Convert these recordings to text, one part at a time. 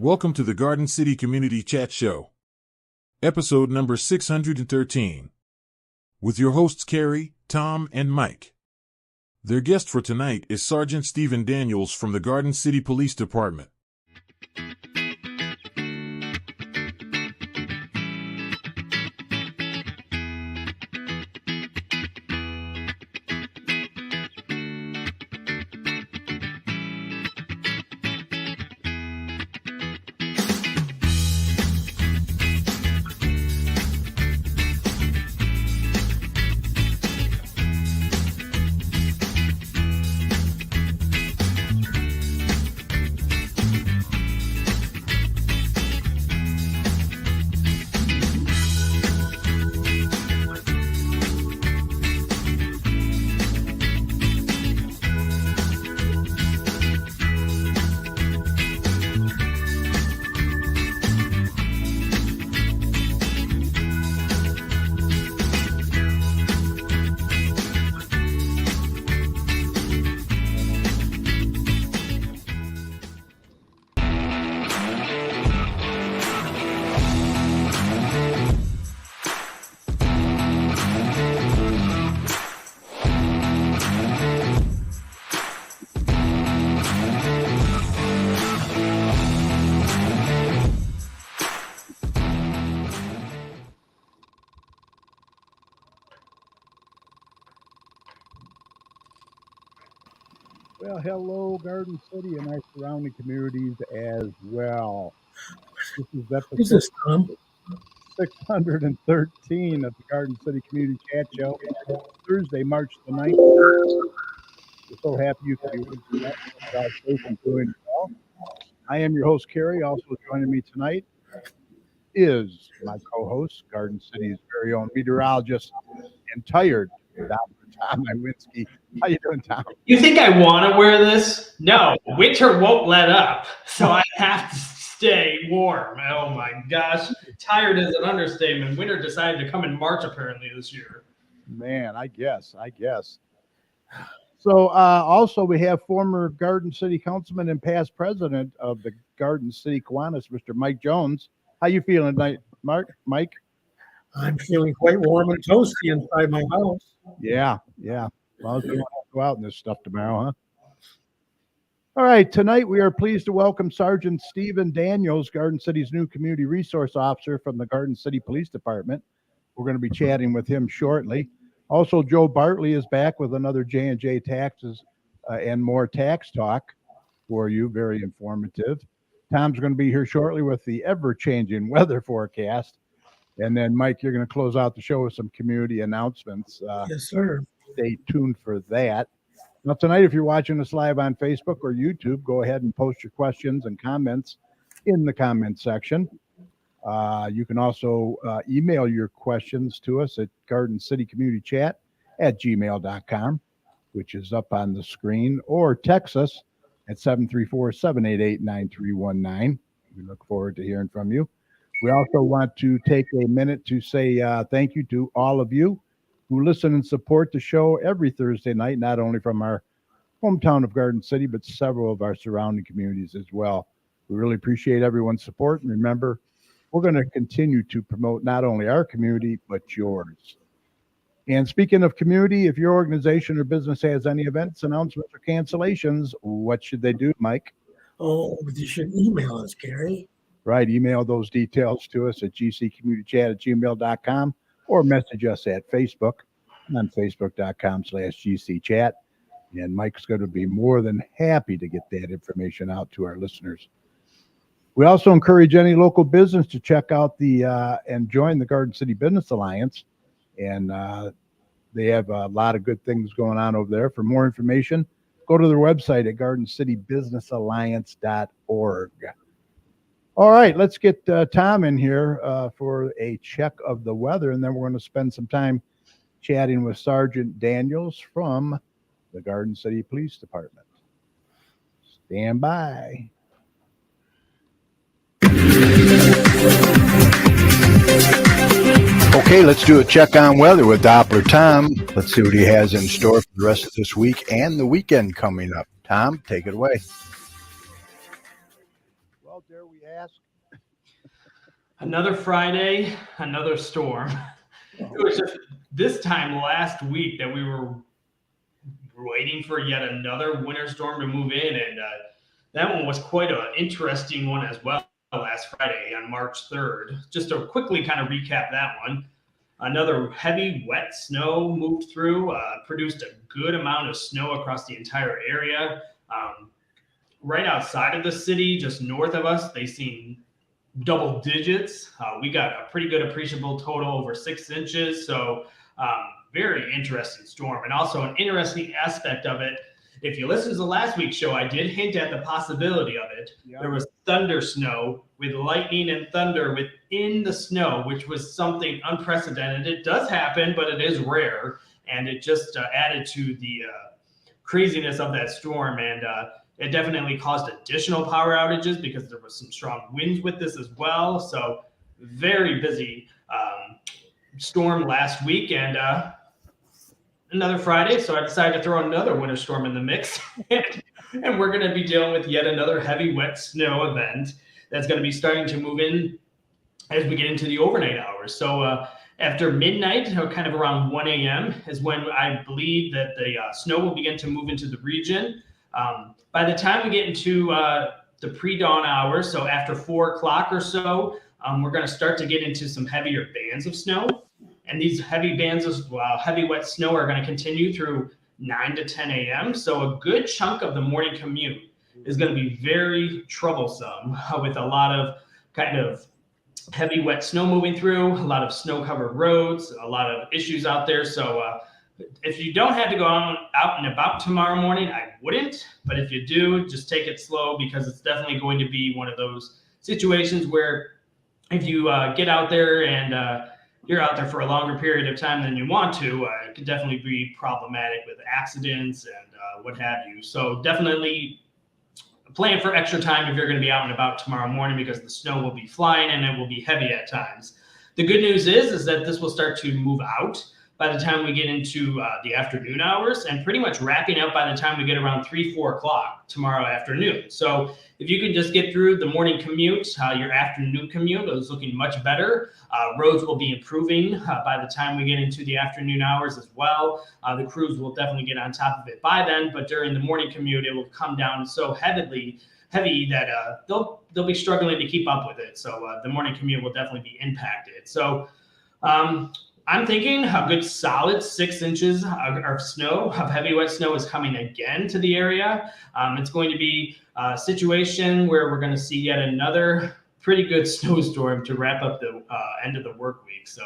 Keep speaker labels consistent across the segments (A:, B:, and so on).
A: Welcome to the Garden City Community Chat Show, episode number 613, with your hosts Carrie, Tom, and Mike. Their guest for tonight is Sergeant Stephen Daniels from the Garden City Police Department.
B: Well, hello, Garden City and our surrounding communities as well. This is episode
C: Tom?
B: 613 of the Garden City Community Chat Show, Thursday, March the 9th. We're so happy you can be with us tonight. God safe and doing well. I am your host, Carrie. Also joining me tonight is my co-host, Garden City's very own meteorologist and tired Dr. Tom Iwinski. How you doing, Tom?
C: You think I want to wear this? No, winter won't let up, so I have to stay warm. Oh my gosh, tired is an understatement. Winter decided to come in March apparently this year.
B: Man, I guess. So also we have former Garden City Councilman and past president of the Garden City Kiwanis, Mr. Mike Jones. How you feeling tonight, Mike?
D: I'm feeling quite warm and toasty inside my house.
B: Yeah. Well, we don't have to go out in this stuff tomorrow, huh? All right, tonight we are pleased to welcome Sergeant Stephen Daniels, Garden City's new community resource officer from the Garden City Police Department. We're going to be chatting with him shortly. Also, Joe Bartley is back with another J&J Taxes and More tax talk for you, very informative. Tom's going to be here shortly with the ever-changing weather forecast. And then, Mike, you're going to close out the show with some community announcements.
D: Yes, sir.
B: Stay tuned for that. Now, tonight, if you're watching us live on Facebook or YouTube, go ahead and post your questions and comments in the comment section. You can also email your questions to us at gardencitycommunitychat@gmail.com, which is up on the screen, or text us at 734-788-9319. We look forward to hearing from you. We also want to take a minute to say thank you to all of you who listen and support the show every Thursday night, not only from our hometown of Garden City, but several of our surrounding communities as well. We really appreciate everyone's support. And remember, we're going to continue to promote not only our community, but yours. And speaking of community, if your organization or business has any events, announcements, or cancellations, what should they do, Mike?
D: Oh, you should email us, Gary.
B: Right. Email those details to us at gccommunitychat@gmail.com or message us at Facebook on facebook.com/gcchat. And Mike's going to be more than happy to get that information out to our listeners. We also encourage any local business to check out and join the Garden City Business Alliance. And they have a lot of good things going on over there. For more information, go to their website at gardencitybusinessalliance.org. All right, let's get Tom in here for a check of the weather, and then we're going to spend some time chatting with Sergeant Daniels from the Garden City Police Department. Stand by. Okay, let's do a check on weather with Doppler Tom. Let's see what he has in store for the rest of this week and the weekend coming up. Tom, take it away. Well, there we have
C: Another Friday, another storm. It was just this time last week that we were waiting for yet another winter storm to move in, and that one was quite an interesting one as well last Friday on March 3rd. Just to quickly kind of recap that one, another heavy wet snow moved through, produced a good amount of snow across the entire area. Right outside of the city, just north of us, they seen double digits. We got a pretty good appreciable total over 6 inches. So very interesting storm. And also an interesting aspect of it, if you listen to the last week's show, I did hint at the possibility of it. Yep. There was thunder snow with lightning and thunder within the snow, which was something unprecedented. It does happen, but it is rare. And it just added to the craziness of that storm. And it definitely caused additional power outages because there was some strong winds with this as well. So very busy storm last week, and another Friday. So I decided to throw another winter storm in the mix. And we're going to be dealing with yet another heavy wet snow event that's going to be starting to move in as we get into the overnight hours. So after midnight, kind of around 1 a.m. is when I believe that the snow will begin to move into the region. By the time we get into the pre-dawn hours, so after 4 o'clock or so, we're going to start to get into some heavier bands of snow. And these heavy bands of heavy wet snow are going to continue through 9 to 10 a.m. So a good chunk of the morning commute is going to be very troublesome with a lot of kind of heavy wet snow moving through, a lot of snow-covered roads, a lot of issues out there. So if you don't have to go out and about tomorrow morning, I wouldn't. But if you do, just take it slow, because it's definitely going to be one of those situations where if you get out there and you're out there for a longer period of time than you want to, it could definitely be problematic with accidents and what have you. So definitely plan for extra time if you're going to be out and about tomorrow morning, because the snow will be flying and it will be heavy at times. The good news is that this will start to move out by the time we get into the afternoon hours, and pretty much wrapping up by the time we get around 3-4 o'clock tomorrow afternoon. So if you can just get through the morning commute, your afternoon commute is looking much better. Roads will be improving by the time we get into the afternoon hours as well. The crews will definitely get on top of it by then, but during the morning commute, it will come down so heavy that they'll be struggling to keep up with it. So the morning commute will definitely be impacted. So I'm thinking a good solid 6 inches of snow, of heavy wet snow, is coming again to the area. It's going to be a situation where we're going to see yet another pretty good snowstorm to wrap up the end of the work week. So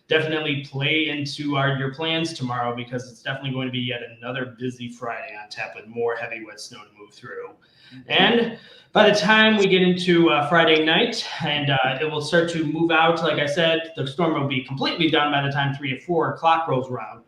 C: definitely play into your plans tomorrow, because it's definitely going to be yet another busy Friday on tap with more heavy wet snow to move through. And by the time we get into Friday night, and it will start to move out, like I said, the storm will be completely done by the time 3 or 4 o'clock rolls around.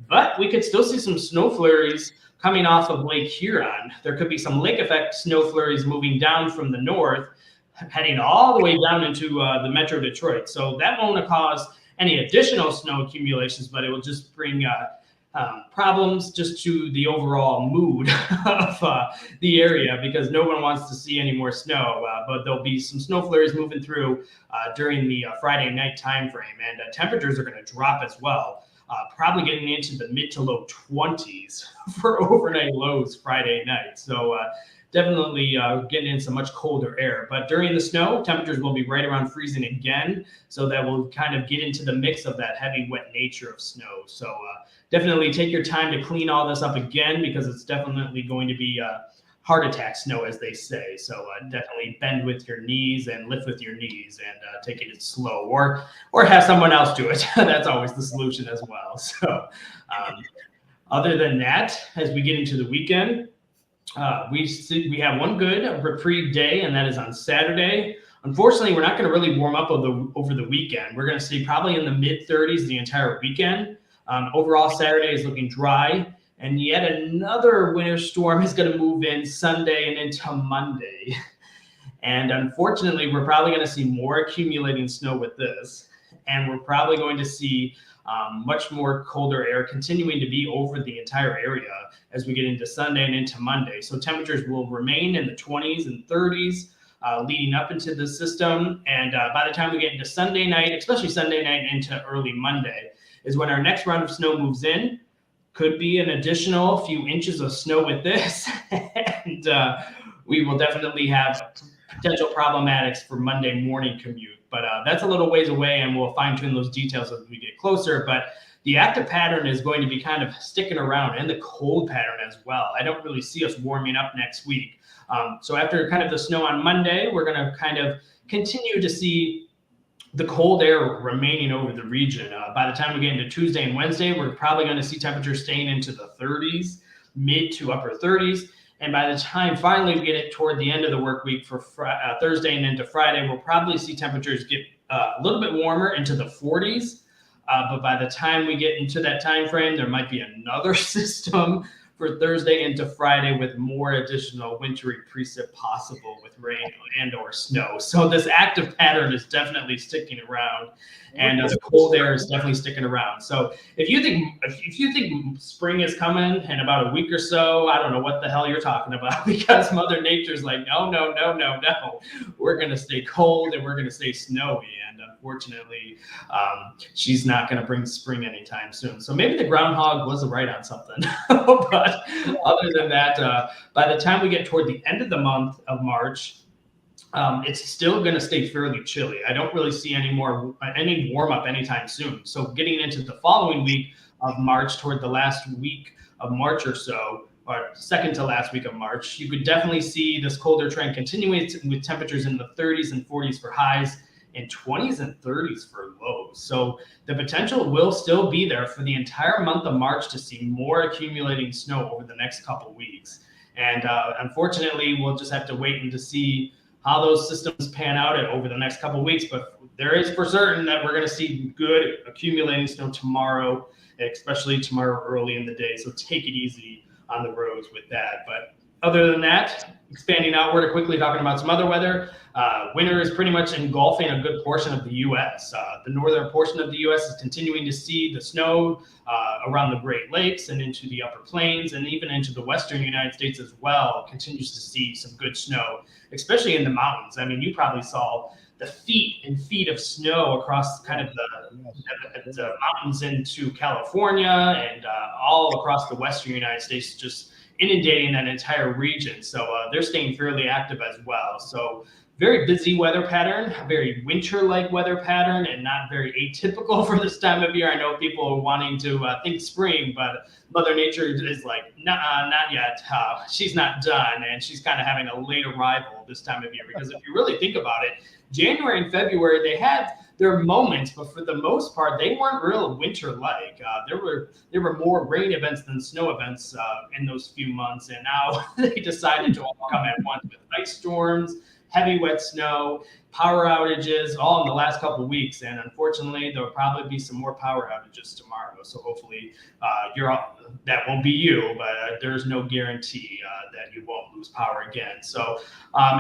C: But we could still see some snow flurries coming off of Lake Huron. There could be some lake effect snow flurries moving down from the north, heading all the way down into the Metro Detroit. So that won't cause any additional snow accumulations, but it will just bring problems just to the overall mood of the area, because no one wants to see any more snow. But there'll be some snow flurries moving through during the Friday night time frame, and temperatures are going to drop as well, probably getting into the mid to low 20s for overnight lows Friday night. So definitely getting in some much colder air. But during the snow, temperatures will be right around freezing again. So that will kind of get into the mix of that heavy, wet nature of snow. So definitely take your time to clean all this up again, because it's definitely going to be heart attack snow, as they say. So definitely bend with your knees and lift with your knees, and take it slow, or have someone else do it. That's always the solution as well. So other than that, as we get into the weekend, we have one good reprieve day, and that is on Saturday. Unfortunately, we're not going to really warm up over the weekend. We're going to see probably in the mid 30s the entire weekend. Overall, Saturday is looking dry, and yet another winter storm is going to move in Sunday and into Monday. And unfortunately, we're probably going to see more accumulating snow with this, and we're probably going to see much more colder air continuing to be over the entire area as we get into Sunday and into Monday. So temperatures will remain in the 20s and 30s. leading up into the system. And by the time we get into Sunday night, especially Sunday night into early Monday, is when our next round of snow moves in. Could be an additional few inches of snow with this. And we will definitely have potential problematics for Monday morning commute. But that's a little ways away, and we'll fine tune those details as we get closer. But the active pattern is going to be kind of sticking around, and the cold pattern as well. I don't really see us warming up next week. So after kind of the snow on Monday, we're going to kind of continue to see the cold air remaining over the region. By the time we get into Tuesday and Wednesday, we're probably going to see temperatures staying into the 30s, mid to upper 30s. And by the time finally we get it toward the end of the work week for Thursday and into Friday, we'll probably see temperatures get a little bit warmer into the 40s. But by the time we get into that time frame, there might be another system for Thursday into Friday with more additional wintry precip possible with rain and or snow. So this active pattern is definitely sticking around, and the cold air is definitely sticking around. So if you think spring is coming in about a week or so, I don't know what the hell you're talking about, because Mother Nature's like, no. We're going to stay cold and we're going to stay snowy. And unfortunately, she's not going to bring spring anytime soon. So maybe the groundhog was right on something. But other than that, by the time we get toward the end of the month of March, it's still going to stay fairly chilly. I don't really see any warm up anytime soon. So getting into the following week of March, toward the last week of March or so, or second to last week of March, you could definitely see this colder trend continuing with temperatures in the 30s and 40s for highs and 20s and 30s for lows. So the potential will still be there for the entire month of March to see more accumulating snow over the next couple weeks. And unfortunately, we'll just have to wait and to see how those systems pan out over the next couple of weeks. But there is for certain that we're going to see good accumulating snow tomorrow, especially tomorrow early in the day. So take it easy on the roads with that. But other than that, expanding outward quickly, talking about some other weather, winter is pretty much engulfing a good portion of the U.S. The northern portion of the U.S. is continuing to see the snow around the Great Lakes and into the upper plains, and even into the western United States as well, continues to see some good snow, especially in the mountains. I mean, you probably saw the feet and feet of snow across kind of the mountains into California and all across the western United States, just inundating that entire region. So they're staying fairly active as well. So very busy weather pattern, very winter-like weather pattern, and not very atypical for this time of year. I know people are wanting to think spring, but Mother Nature is like, nah, not yet. She's not done, and she's kind of having a late arrival this time of year. Because if you really think about it, January and February, they had their moments, but for the most part, they weren't real winter-like. There were more rain events than snow events in those few months, and now they decided to all come at once with ice storms, heavy wet snow, power outages, all in the last couple of weeks. And unfortunately, there'll probably be some more power outages tomorrow. So hopefully that won't be you, but there's no guarantee that you won't lose power again. So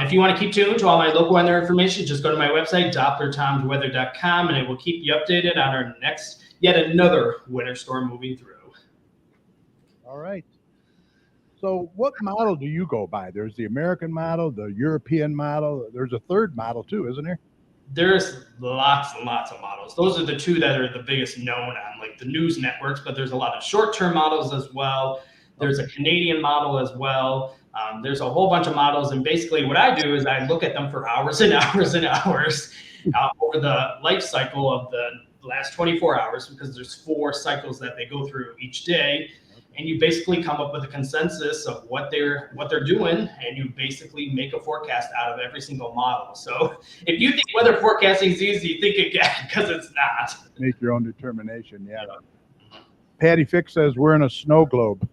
C: if you want to keep tuned to all my local weather information, just go to my website, DopplerTomsWeather.com, and it will keep you updated on our next, yet another winter storm moving through.
B: All right. So what model do you go by? There's the American model, the European model. There's a third model too, isn't there?
C: There's lots and lots of models. Those are the two that are the biggest known on like the news networks, but there's a lot of short-term models as well. There's a Canadian model as well. There's a whole bunch of models. And basically what I do is I look at them for hours and hours and hours over the life cycle of the last 24 hours, because there's 4 cycles that they go through each day. And you basically come up with a consensus of what they're doing, and you basically make a forecast out of every single model. So if you think weather forecasting is easy, think again, because it's not.
B: Make your own determination, yeah. Patty Fix says we're in a snow globe.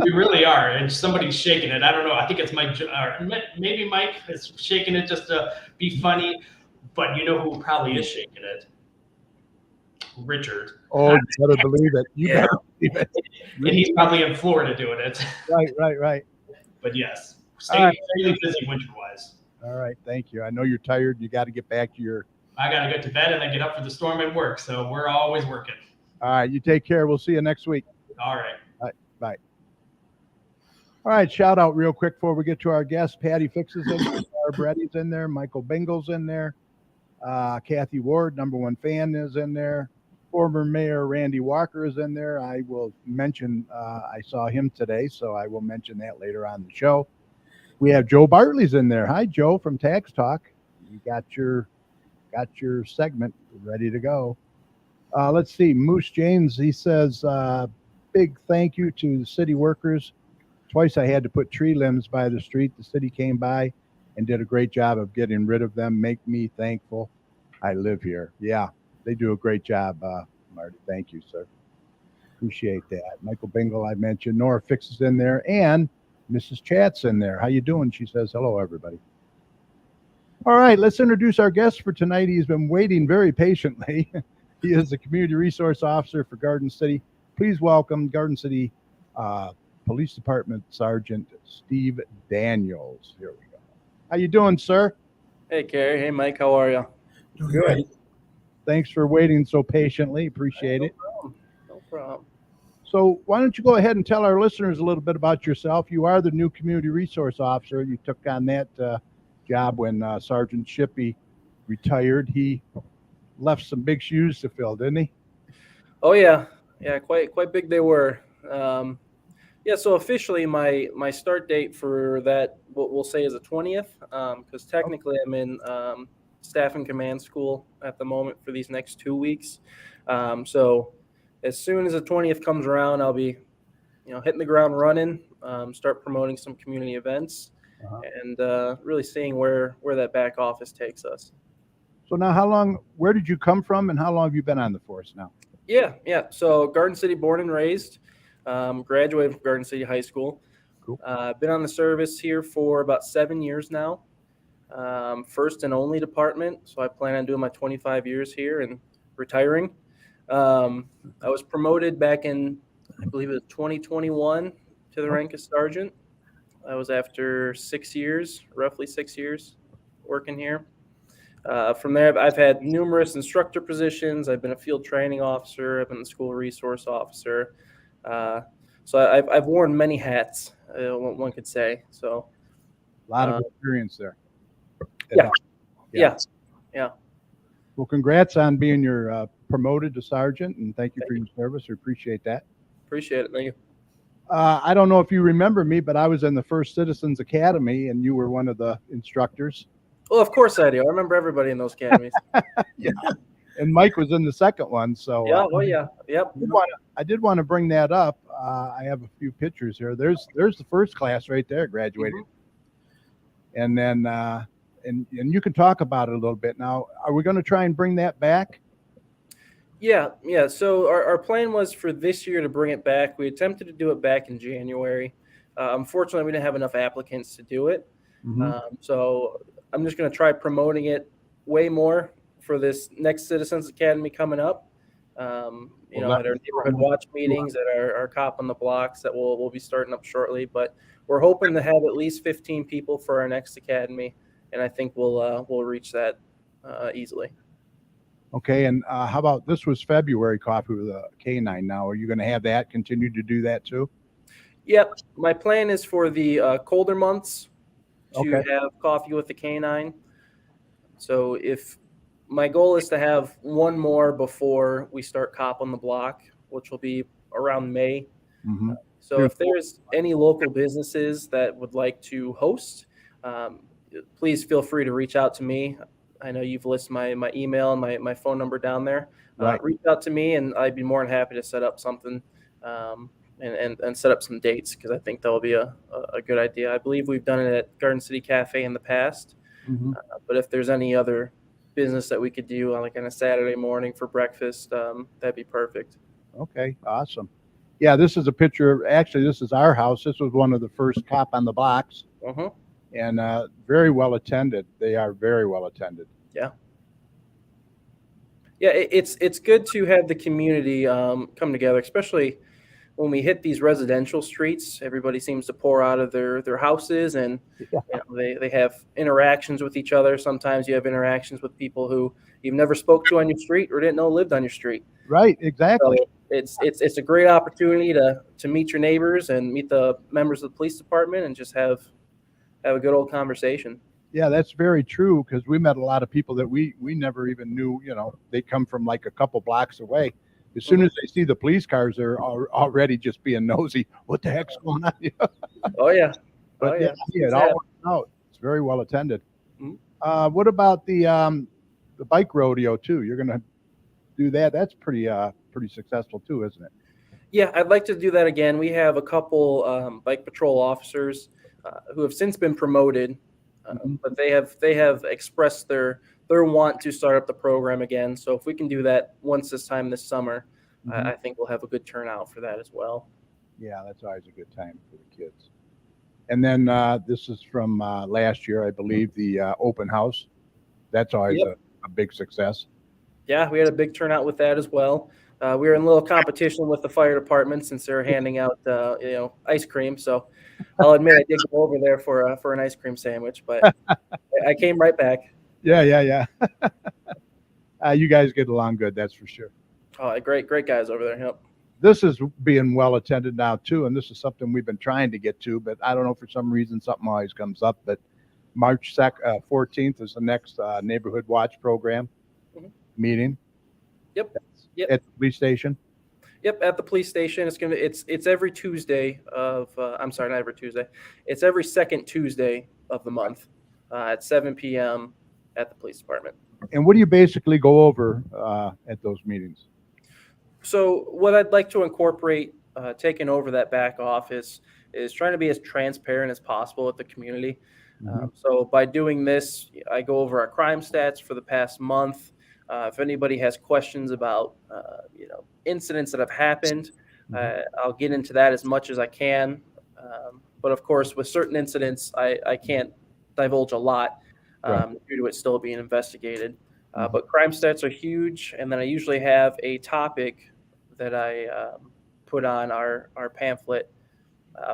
C: We really are, and somebody's shaking it. I don't know. I think it's Mike, or maybe Mike is shaking it just to be funny, but you know who probably is shaking it? Richard.
B: Oh, you better believe it. You better believe it.
C: And he's probably in Florida doing it.
B: Right.
C: But yes, staying really busy winter-wise.
B: All right, thank you. I know you're tired. You got to get back to your...
C: I got to go to bed and then get up for the storm and work, so we're always working.
B: All right, you take care. We'll see you next week.
C: All right.
B: Bye. All right, shout out real quick before we get to our guest. Patty Fix is in there, Barb Reddy's in there, Michael Bingle's in there, Kathy Ward, number one fan, is in there. Former Mayor Randy Walker is in there. I will mention, I saw him today, so I will mention that later on the show. We have Joe Bartley's in there. Hi, Joe from Tax Talk. You got your segment ready to go. Let's see. Moose James, he says, big thank you to the city workers. Twice I had to put tree limbs by the street. The city came by and did a great job of getting rid of them. Make me thankful I live here. Yeah, they do a great job, Marty. Thank you, sir. Appreciate that. Michael Bingle, I mentioned. Nora Fix is in there. And Mrs. Chat's in there. How you doing? She says, hello, everybody. All right, let's introduce our guest for tonight. He's been waiting very patiently. He is the Community Resource Officer for Garden City. Please welcome Garden City Police Department Sergeant Steve Daniels. Here we go. How you doing, sir?
E: Hey, Carrie. Hey, Mike. How are you?
B: Good. Thanks for waiting so patiently. Appreciate it.
E: No problem.
B: So why don't you go ahead and tell our listeners a little bit about yourself? You are the new Community Resource Officer. You took on that job when Sergeant Shippey retired. He left some big shoes to fill, didn't he?
E: Oh, yeah. Yeah, quite big they were. So officially my start date for that, what we'll say, is the 20th, because technically I'm in staff and command school at the moment for these next 2 weeks. So as soon as the 20th comes around, I'll be, hitting the ground running, start promoting some community events, and really seeing where that back office takes us.
B: So now where did you come from and how long have you been on the force now? Yeah.
E: So Garden City born and raised, graduated from Garden City High School.
B: Cool.
E: Been on the service here for about 7 years now. First and only department. So I plan on doing my 25 years here and retiring. I was promoted back in, I believe it was 2021 to the rank of sergeant. I was after roughly 6 years working here. From there, I've had numerous instructor positions. I've been a field training officer. I've been a school resource officer. So I've worn many hats, one could say. So
B: a lot of experience there.
E: Yeah.
B: Well, congrats on being promoted to sergeant, and thank you for your service. We appreciate that.
E: Appreciate it. Thank you.
B: I don't know if you remember me, but I was in the First Citizens Academy, and you were one of the instructors.
E: Well, of course I do. I remember everybody in those academies.
B: Yeah. And Mike was in the second one. So
E: yeah. Yep.
B: I did want to bring that up. I have a few pictures here. There's the first class right there, graduating. Mm-hmm. And then and you can talk about it a little bit. Now, are we going to try and bring that back?
E: Yeah. So our plan was for this year to bring it back. We attempted to do it back in January. Unfortunately, we didn't have enough applicants to do it. Mm-hmm. So I'm just going to try promoting it way more for this next Citizens Academy coming up. At our neighborhood watch meetings, at our cop on the blocks that we'll be starting up shortly. But we're hoping to have at least 15 people for our next academy, and I think we'll reach that easily.
B: Okay, and how about this was February coffee with a K9 now? Are you going to have that continue to do that too?
E: Yep. My plan is for the colder months to have coffee with the K9. So if my goal is to have one more before we start cop on the block, which will be around May. Mm-hmm. So if there's any local businesses that would like to host, please feel free to reach out to me. I know you've listed my email and my phone number down there. Right. Reach out to me, and I'd be more than happy to set up something and set up some dates, because I think that will be a good idea. I believe we've done it at Garden City Cafe in the past. Mm-hmm. But if there's any other business that we could do on a Saturday morning for breakfast, that'd be perfect.
B: Okay, awesome. Yeah, this is a picture. Actually, this is our house. This was one of the first cop on the blocks. Uh-huh. And very well attended. They are very well attended.
E: Yeah. Yeah, it's good to have the community come together, especially when we hit these residential streets. Everybody seems to pour out of their houses, and they have interactions with each other. Sometimes you have interactions with people who you've never spoke to on your street or didn't know lived on your street.
B: Right, exactly.
E: So it's a great opportunity to meet your neighbors and meet the members of the police department and just have a good old conversation.
B: Yeah, that's very true, because we met a lot of people that we never even knew. They come from like a couple blocks away. As soon as they see the police cars, they're already just being nosy. What the heck's going on?
E: Oh yeah.
B: But
E: yeah.
B: it all works out. It's very well attended.
E: Mhm.
B: What about the bike rodeo too? You're gonna do that? That's pretty successful too, isn't it?
E: Yeah, I'd like to do that again. We have a couple bike patrol officers who have since been promoted, but they have expressed their want to start up the program again. So if we can do that once this summer, I think we'll have a good turnout for that as well.
B: Yeah, that's always a good time for the kids. And then this is from last year, I believe, the open house. That's always a big success.
E: Yeah, we had a big turnout with that as well. We were in a little competition with the fire department since they were handing out, ice cream. So I'll admit I did go over there for an ice cream sandwich, but I came right back.
B: Yeah. You guys get along good, that's for sure.
E: Oh, great guys over there. Yep.
B: This is being well attended now too, and this is something we've been trying to get to, but I don't know, for some reason something always comes up. But March 14th is the next Neighborhood Watch program meeting.
E: Yep.
B: At the police station.
E: Yep, at the police station. It's every Tuesday of I'm sorry, not every Tuesday. It's every second Tuesday of the month at 7 p.m. at the police department.
B: And what do you basically go over at those meetings?
E: So what I'd like to incorporate, taking over that back office, is trying to be as transparent as possible with the community. So by doing this, I go over our crime stats for the past month. If anybody has questions about, incidents that have happened, I'll get into that as much as I can. But of course, with certain incidents, I can't divulge a lot due to it still being investigated. But crime stats are huge. And then I usually have a topic that I put on our pamphlet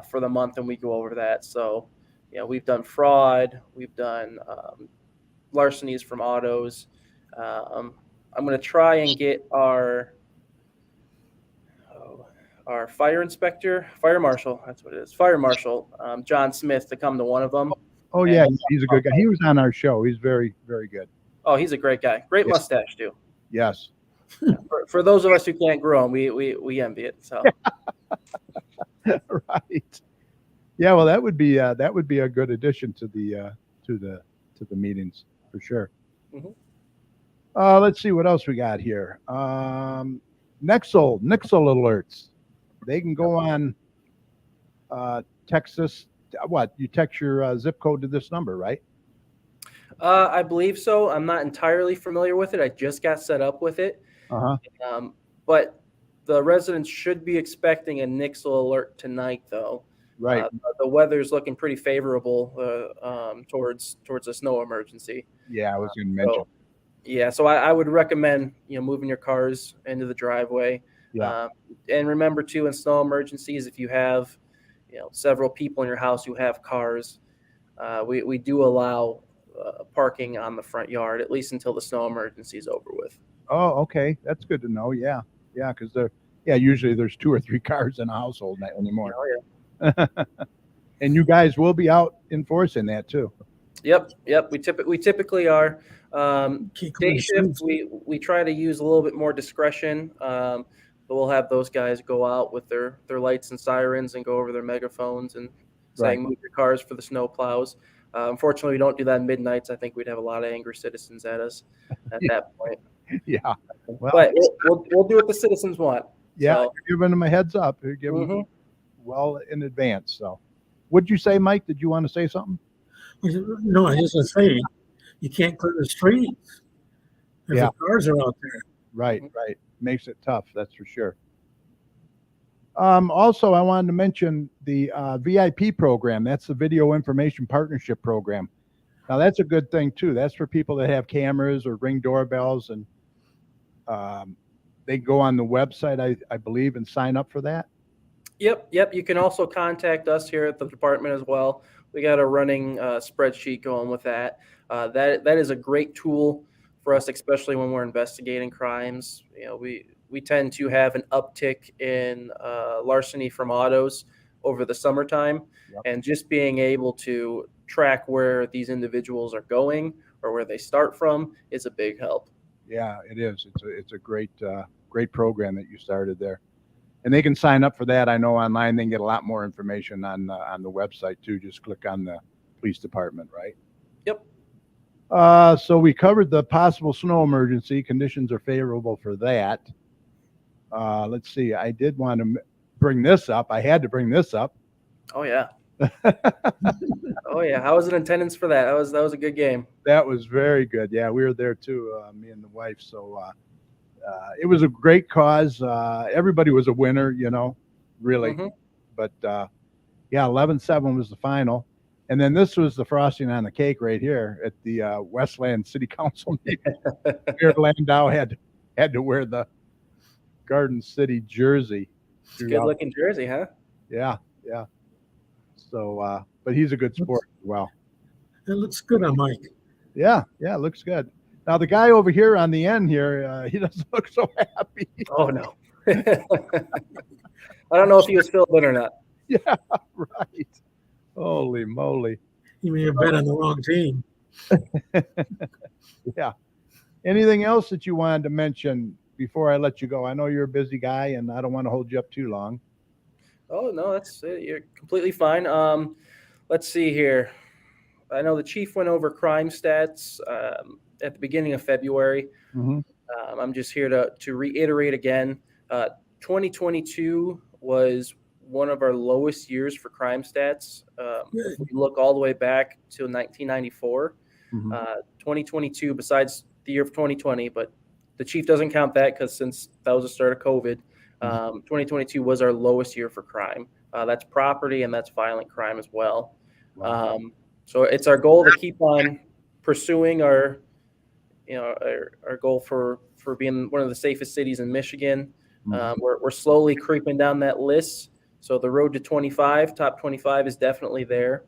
E: for the month, and we go over that. So, we've done fraud, we've done larcenies from autos. I'm going to try and get our fire marshal, that's what it is, fire marshal, John Smith, to come to one of them.
B: Oh, yeah, he's a good guy. He was on our show. He's very, very good.
E: Oh, he's a great guy. Great mustache, too.
B: Yes.
E: For those of us who can't grow them, we envy it. So.
B: Right. Yeah, well, that would be a good addition to the meetings for sure. Let's see what else we got here. Nixle alerts. They can go on Texas. What, you text your zip code to this number, right?
E: I believe so. I'm not entirely familiar with it. I just got set up with it. But the residents should be expecting a Nixle alert tonight, though.
B: Right.
E: The weather's looking pretty favorable towards a snow emergency.
B: Yeah, I was going to mention.
E: So I would recommend moving your cars into the driveway.
B: Yeah.
E: And remember too, in snow emergencies, if you have several people in your house who have cars, we do allow parking on the front yard, at least until the snow emergency is over with.
B: Oh, okay, that's good to know. Yeah, because usually there's 2 or 3 cars in a household anymore.
E: Oh yeah.
B: And you guys will be out enforcing that too.
E: Yep. We typically are. Day shift, we try to use a little bit more discretion. But we'll have those guys go out with their lights and sirens and go over their megaphones and saying, move your cars for the snow plows. Unfortunately, we don't do that at midnights. I think we'd have a lot of angry citizens at us at that point.
B: Yeah. Well,
E: but we'll do what the citizens want.
B: Yeah,
E: so,
B: you're giving them a heads up. You're giving them well in advance. So what'd you say, Mike? Did you want to say something?
D: No, I was just saying, you can't clear the streets if the cars are out there.
B: Right. Makes it tough, that's for sure. Also, I wanted to mention the VIP program. That's the Video Information Partnership Program. Now, that's a good thing, too. That's for people that have cameras or Ring doorbells, and they go on the website, I believe, and sign up for that.
E: Yep. You can also contact us here at the department as well. We got a running spreadsheet going with that. That is a great tool for us, especially when we're investigating crimes. We tend to have an uptick in larceny from autos over the summertime, and just being able to track where these individuals are going or where they start from is a big help.
B: Yeah, it is. It's a great program that you started there, and they can sign up for that. I know online they can get a lot more information on the website too. Just click on the police department, right?
E: Yep.
B: So we covered the possible snow emergency. Conditions are favorable for that. Let's see. I did want to bring this up. I had to bring this up.
E: Oh yeah. Oh yeah. How was it attendance for that? That was a good game.
B: That was very good. Yeah, we were there too, me and the wife. So it was a great cause. Everybody was a winner, really.
E: Mhm.
B: But yeah, 11-7 was the final. And then this was the frosting on the cake right here at the Westland City Council meeting. Mayor Landau had to wear the Garden City jersey.
E: It's a good looking jersey, huh?
B: Yeah. So, but he's a good sport as well.
D: It looks good on Mike.
B: Yeah, it looks good. Now the guy over here on the end here, he doesn't look so happy.
E: Oh no. I don't know if he was filled in or not.
B: Yeah, right. Holy moly.
D: You may have bet on the wrong team.
B: Yeah. Anything else that you wanted to mention before I let you go? I know you're a busy guy and I don't want to hold you up too long.
E: Oh no, that's you're completely fine. Let's see here. I know the chief went over crime stats at the beginning of February.
B: Mm-hmm.
E: I'm just here to reiterate again. 2022 was one of our lowest years for crime stats. If we look all the way back to 1994, 2022, besides the year of 2020, but the chief doesn't count that because since that was the start of COVID, 2022 was our lowest year for crime. That's property and that's violent crime as well.
B: Wow.
E: So it's our goal to keep on pursuing our goal for being one of the safest cities in Michigan. We're slowly creeping down that list. So the road to 25, top 25 is definitely there.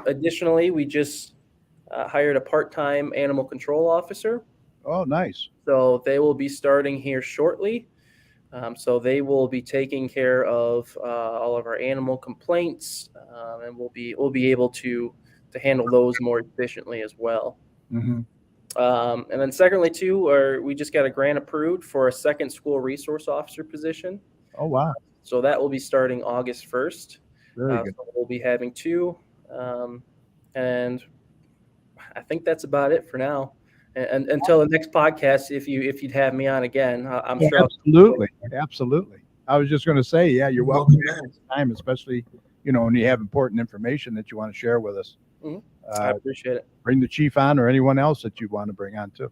E: Additionally, we just hired a part-time animal control officer.
B: Oh, nice.
E: So they will be starting here shortly. So they will be taking care of all of our animal complaints, and we'll be able to handle those more efficiently as well. And then secondly, too, we just got a grant approved for a second school resource officer position.
B: Oh, wow.
E: So that will be starting August 1st.
B: Very good.
E: So we'll be having two. And I think that's about it for now. And until the next podcast, if you'd have me on again, I'm sure.
B: Absolutely. I was just going to say, yeah, you're welcome anytime, especially, when you have important information that you want to share with us.
E: I appreciate it.
B: Bring the chief on or anyone else that you want to bring on too.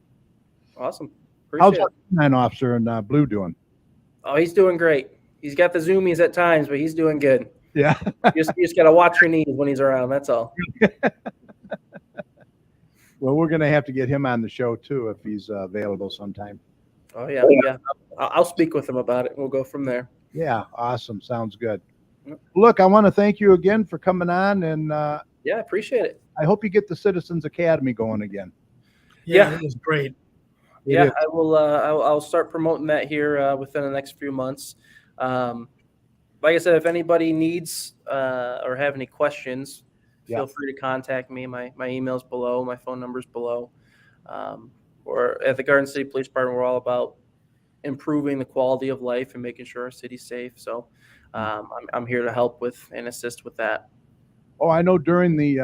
E: Awesome.
B: How's our canine officer in Blue doing?
E: Oh, he's doing great. He's got the zoomies at times, but he's doing good.
B: Yeah.
E: You just got to watch your knees when he's around. That's all.
B: Well, we're going to have to get him on the show too if he's available sometime.
E: Oh yeah. I'll speak with him about it. We'll go from there.
B: Yeah. Awesome. Sounds good. Look, I want to thank you again for coming on, and
E: yeah, I appreciate it.
B: I hope you get the Citizens Academy going again.
D: Yeah, it was great.
E: Yeah, I will. I'll start promoting that here within the next few months. Like I said, if anybody needs or have any questions, feel free to contact me. My email's below. My phone number's below. Or at the Garden City Police Department, we're all about improving the quality of life and making sure our city's safe. So I'm here to help with and assist with that.
B: Oh, I know during the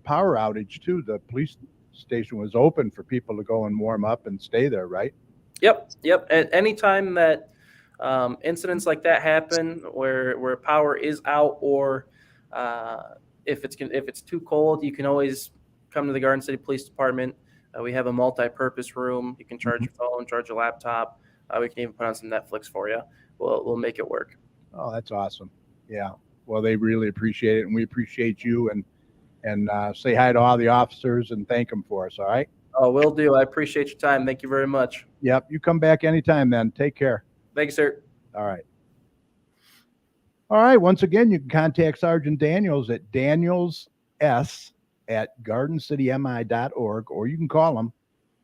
B: power outage too, the police station was open for people to go and warm up and stay there, right?
E: Yep. And anytime that incidents like that happen, where power is out, or if it's too cold, you can always come to the Garden City Police Department. We have a multi-purpose room. You can charge your phone, charge your laptop. We can even put on some Netflix for you. We'll make it work.
B: Oh, that's awesome. Yeah. Well, they really appreciate it, and we appreciate you. And say hi to all the officers and thank them for us. All right.
E: Oh, will do. I appreciate your time. Thank you very much.
B: Yep. You come back anytime then. Take care.
E: Thank you, sir.
B: All right. All right. Once again, you can contact Sergeant Daniels at danielss joe@gardencitymi.org, or you can call them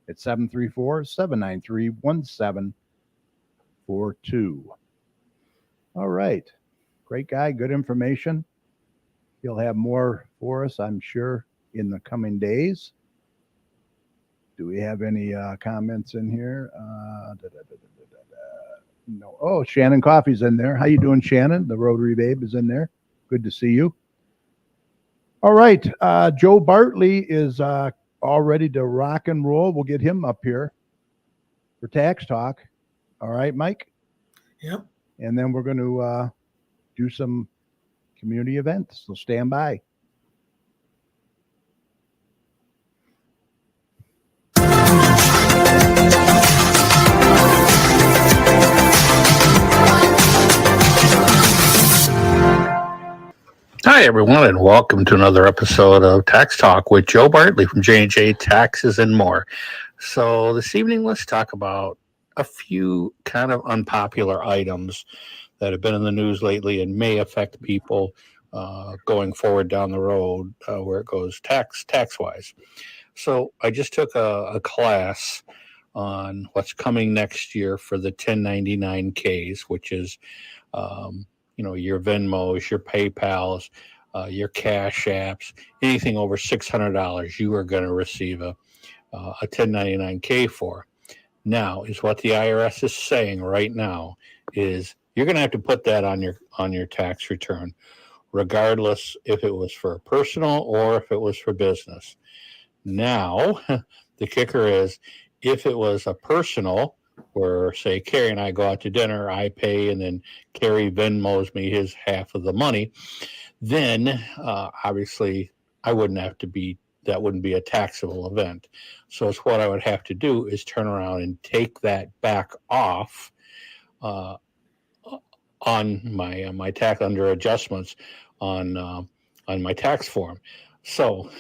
B: at 734-793-1742. All right. Great guy, good information. He'll have more for us, I'm sure, in the coming days. Do we have any comments in here? No. Oh, Shannon Coffey's in there. How you doing, Shannon? The Rotary Babe is in there. Good to see you. All right. Joe Bartley is all ready to rock and roll. We'll get him up here for Tax Talk. All right, Mike?
D: Yep.
B: And then we're going to do some community events. So stand by.
F: Hi, everyone, and welcome to another episode of Tax Talk with Joe Bartley from J&J Taxes and More. So this evening, let's talk about a few kind of unpopular items that have been in the news lately and may affect people going forward down the road where it goes tax-wise. So I just took a class on what's coming next year for the 1099Ks, which is your Venmos, your PayPals, your Cash Apps, anything over $600, you are going to receive a 1099K for. Now, is what the IRS is saying right now is you're going to have to put that on your tax return, regardless if it was for personal or if it was for business. Now, the kicker is if it was a personal, where, say, Carrie and I go out to dinner, I pay, and then Carrie Venmos me his half of the money, then obviously that wouldn't be a taxable event. So it's what I would have to do is turn around and take that back off on my tax under adjustments on my tax form. So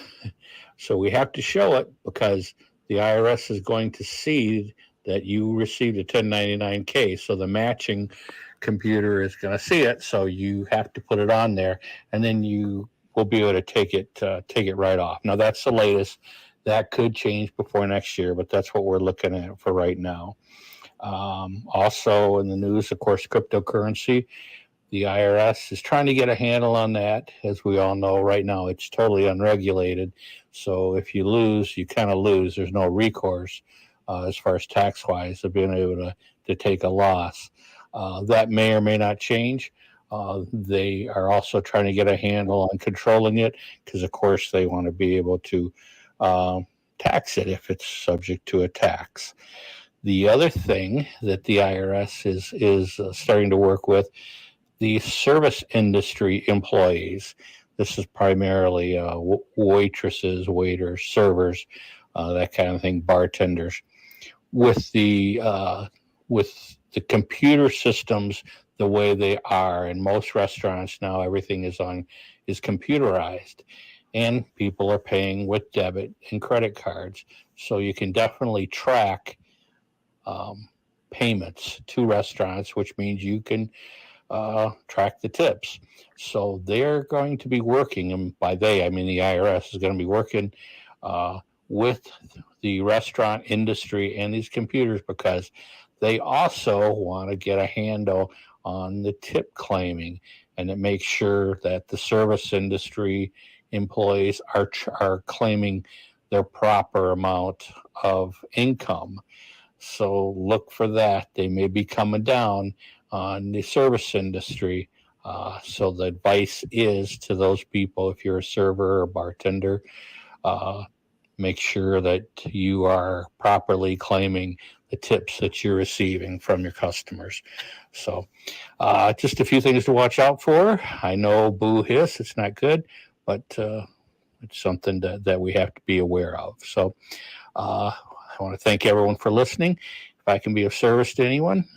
F: we have to show it because the IRS is going to see that you received a 1099K. So the matching computer is going to see it. So you have to put it on there, and then you will be able to take it right off. Now that's the latest. That could change before next year, but that's what we're looking at for right now. Also in the news, of course, cryptocurrency. The IRS is trying to get a handle on that. As we all know, right now it's totally unregulated. So if you lose, you kind of lose. There's no recourse. As far as tax-wise, of being able to take a loss. That may or may not change. They are also trying to get a handle on controlling it because, of course, they want to be able to tax it if it's subject to a tax. The other thing that the IRS is starting to work with, the service industry employees. This is primarily waitresses, waiters, servers, that kind of thing, bartenders. With the computer systems the way they are in most restaurants now, everything is computerized, and people are paying with debit and credit cards. So you can definitely track payments to restaurants, which means you can track the tips. So they're going to be working, and by they I mean the IRS is going to be working with the restaurant industry and these computers because they also want to get a handle on the tip claiming, and it makes sure that the service industry employees are claiming their proper amount of income. So look for that. They may be coming down on the service industry. So the advice is to those people, if you're a server or bartender, make sure that you are properly claiming the tips that you're receiving from your customers. So just a few things to watch out for. I know boo hiss, it's not good, but it's something that we have to be aware of. So I want to thank everyone for listening. If I can be of service to anyone,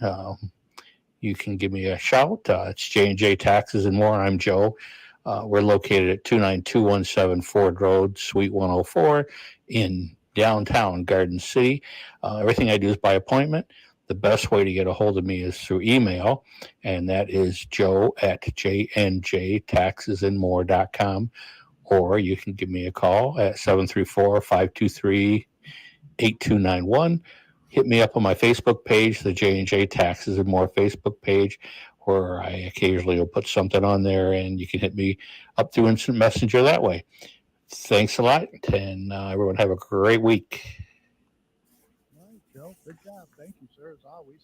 F: you can give me a shout. It's J&J Taxes and More. I'm Joe. We're located at 29217 Ford Road, Suite 104 in downtown Garden City. Everything I do is by appointment. The best way to get a hold of me is through email, and that is joe@jnjtaxesandmore.com, or you can give me a call at 734-523-8291. Hit me up on my Facebook page, the J&J Taxes and More Facebook page, where I occasionally will put something on there, and you can hit me up through Instant Messenger that way. Thanks a lot, and everyone have a great week.
B: All right, Joe. Good job. Thank you, sir, as always.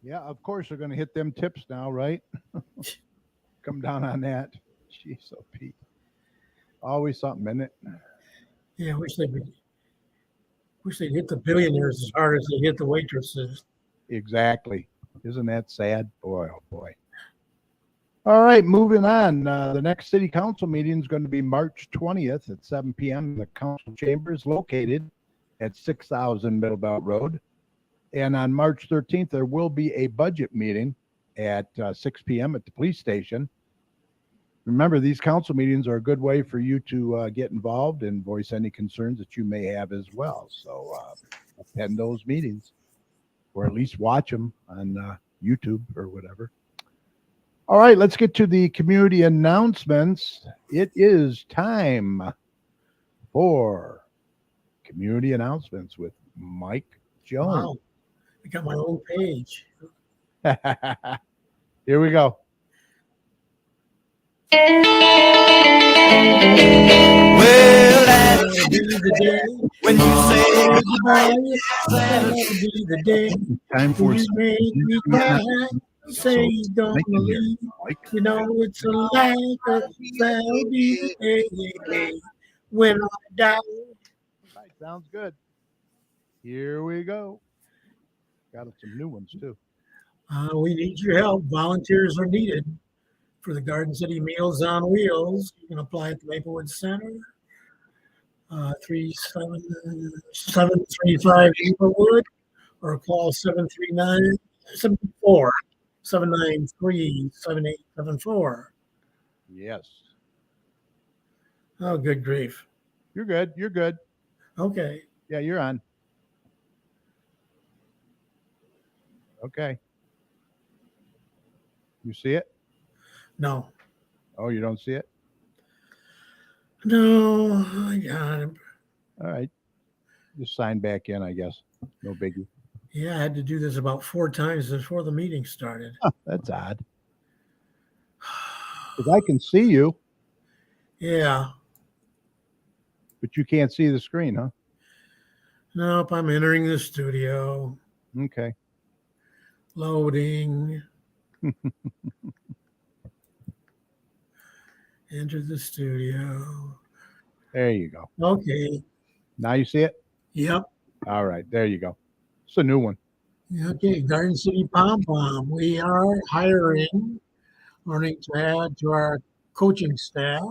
B: Yeah, of course they're going to hit them tips now, right? Come down on that. Jeez, so Pete. Always something, isn't it?
D: Yeah, I wish they'd hit the billionaires as hard as they hit the waitresses.
B: Exactly. Isn't that sad? Boy, oh boy. All right, moving on. The next city council meeting is going to be March 20th at 7 p.m. in the council chambers located at 6000 Middle Belt Road. And on March 13th, there will be a budget meeting at 6 p.m. at the police station. Remember, these council meetings are a good way for you to get involved and voice any concerns that you may have as well. So attend those meetings, or at least watch them on YouTube or whatever. All right, let's get to the community announcements. It is time for community announcements with Mike Jones.
D: Wow. I got my own page.
B: Here we go.
G: Well, that'll
D: Be the day
G: when you say
D: goodbye. That'll be the day
B: Time for
D: you
B: some
D: make me cry. Say you don't
B: Thank you,
D: believe.
B: Mike.
D: You know it's a lie. That'll be the day when I die.
B: All right, sounds good. Here we go. Got some new ones too.
D: We need your help. Volunteers are needed for the Garden City Meals on Wheels. You can apply at the Maplewood Center. 3735 Maplewood, or call 739-793-7874.
B: Yes.
D: Oh, good grief.
B: You're good. You're good.
D: Okay.
B: Yeah, you're on. Okay. You see it?
D: No.
B: Oh, you don't see it?
D: No, I got it.
B: All right. Just sign back in, I guess. No biggie.
D: Yeah, I had to do this about 4 times before the meeting started.
B: Huh, that's odd. Because I can see you,
D: Yeah.
B: but you can't see the screen, huh?
D: Nope, I'm entering the studio.
B: Okay.
D: Loading. Enter the studio.
B: There you go.
D: Okay.
B: Now you see it?
D: Yep.
B: All right. There you go. It's a new one.
D: Okay. Garden City Pom Pom. We are hiring, learning to add to our coaching staff.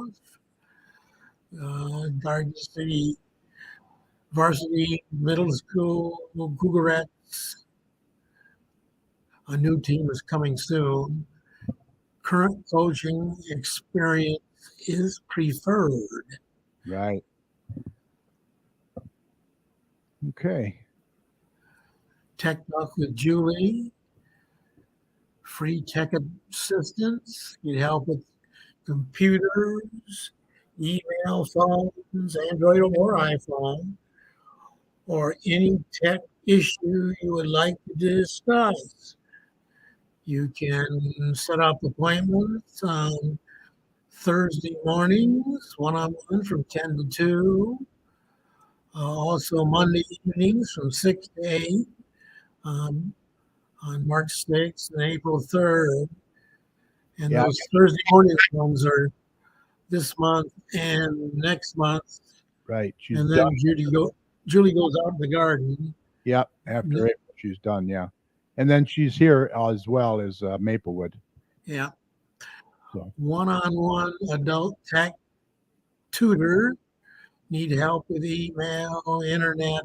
D: Garden City Varsity Middle School Cougarettes. A new team is coming soon. Current coaching experience is preferred.
B: Right. Okay.
D: Tech Talk with Julie. Free tech assistance. You help with computers, email, phones, Android or iPhone, or any tech issue you would like to discuss. You can set up appointments on Thursday mornings, one-on-one from 10 to 2. Also Monday evenings from 6 to 8 on March 6th and April 3rd. And
B: Yeah.
D: those Thursday morning ones are this month and next month.
B: Right. She's
D: And then
B: done.
D: Julie goes out in the garden.
B: Yep. After April, she's done. Yeah. And then she's here as well as Maplewood.
D: Yeah.
B: So.
D: One-on-one adult tech tutor. Need help with email, internet,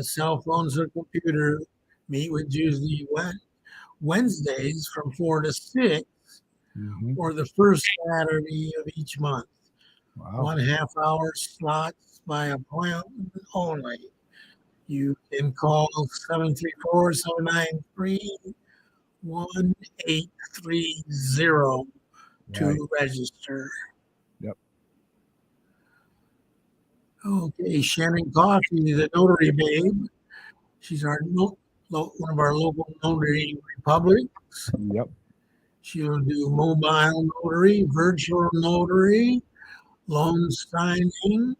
D: cell phones or computer. Meet with Tuesday, Wednesdays from 4 to 6,
B: Mhm.
D: or the first Saturday of each month.
B: Wow.
D: 1.5 hour slots by appointment only. You can call 734-793-1830. to register.
B: Yep.
D: Okay, Shannon Coffey, the notary babe. She's one of our local notary republics.
B: Yep.
D: She'll do mobile notary, virtual notary, loan signing.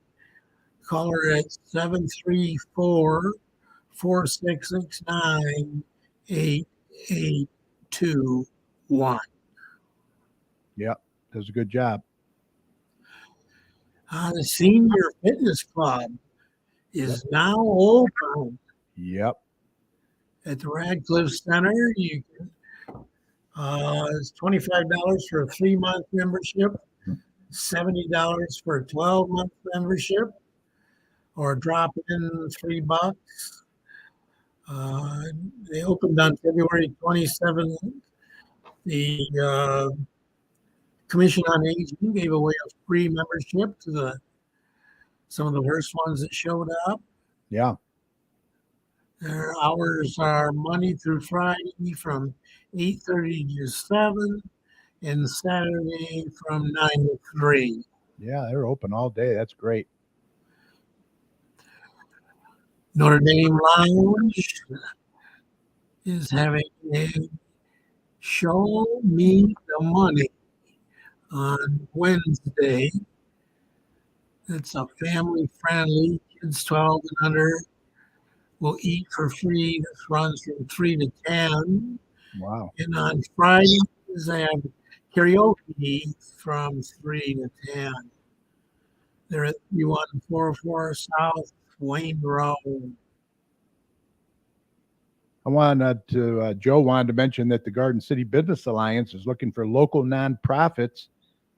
D: Call her at 734-4669-8821.
B: Yep. Does a good job.
D: The Senior Fitness Club is now open
B: Yep.
D: at the Radcliffe Center. You can, it's $25 for a 3-month membership, $70 for a 12-month membership, or drop in $3. They opened on February 27th. The Commission on Aging gave away a free membership to some of the first ones that showed up.
B: Yeah.
D: Their hours are Monday through Friday from 8:30 to 7, and Saturday from 9 to 3.
B: Yeah, they're open all day. That's great.
D: Notre Dame Lounge is having a Show Me the Money on Wednesday. It's a family friendly. Kids 12 and under will eat for free. This runs from 3 to 10.
B: Wow.
D: And on Fridays, they have karaoke from 3 to 10. They're at 3144 South Wayne Road.
B: Joe wanted to mention that the Garden City Business Alliance is looking for local nonprofits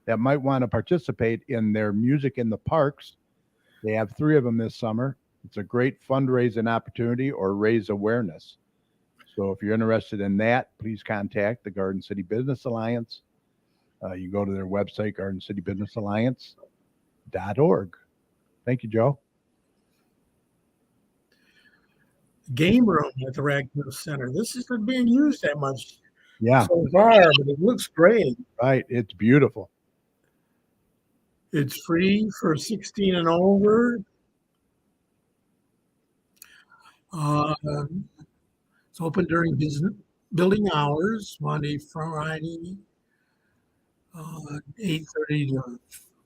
B: that might want to participate in their Music in the Parks. They have 3 of them this summer. It's a great fundraising opportunity or raise awareness. So if you're interested in that, please contact the Garden City Business Alliance. You go to their website, gardencitybusinessalliance.org. Thank you, Joe.
D: Game room at the Radcliffe Center. This isn't being used that much
B: Yeah,
D: so far, but it looks great.
B: right. It's beautiful.
D: It's free for 16 and over. It's open during building hours, Monday, Friday, 8:30 to,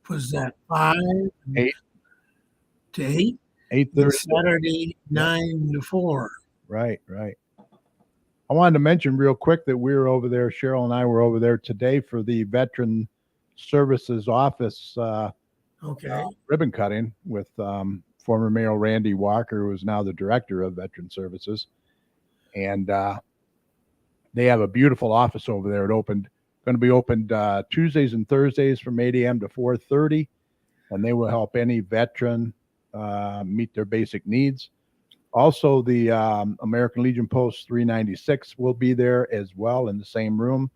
D: was that 5?
B: 8.
D: To 8?
B: 8:30.
D: Saturday, 9 to 4.
B: Right. I wanted to mention real quick that we were over there, Cheryl and I were over there today for the Veteran Services Office
D: Okay.
B: ribbon cutting with former Mayor Randy Walker, who is now the Director of Veteran Services. And they have a beautiful office over there. Going to be opened Tuesdays and Thursdays from 8 a.m. to 4:30, and they will help any veteran meet their basic needs. Also, the American Legion Post 396 will be there as well in the same room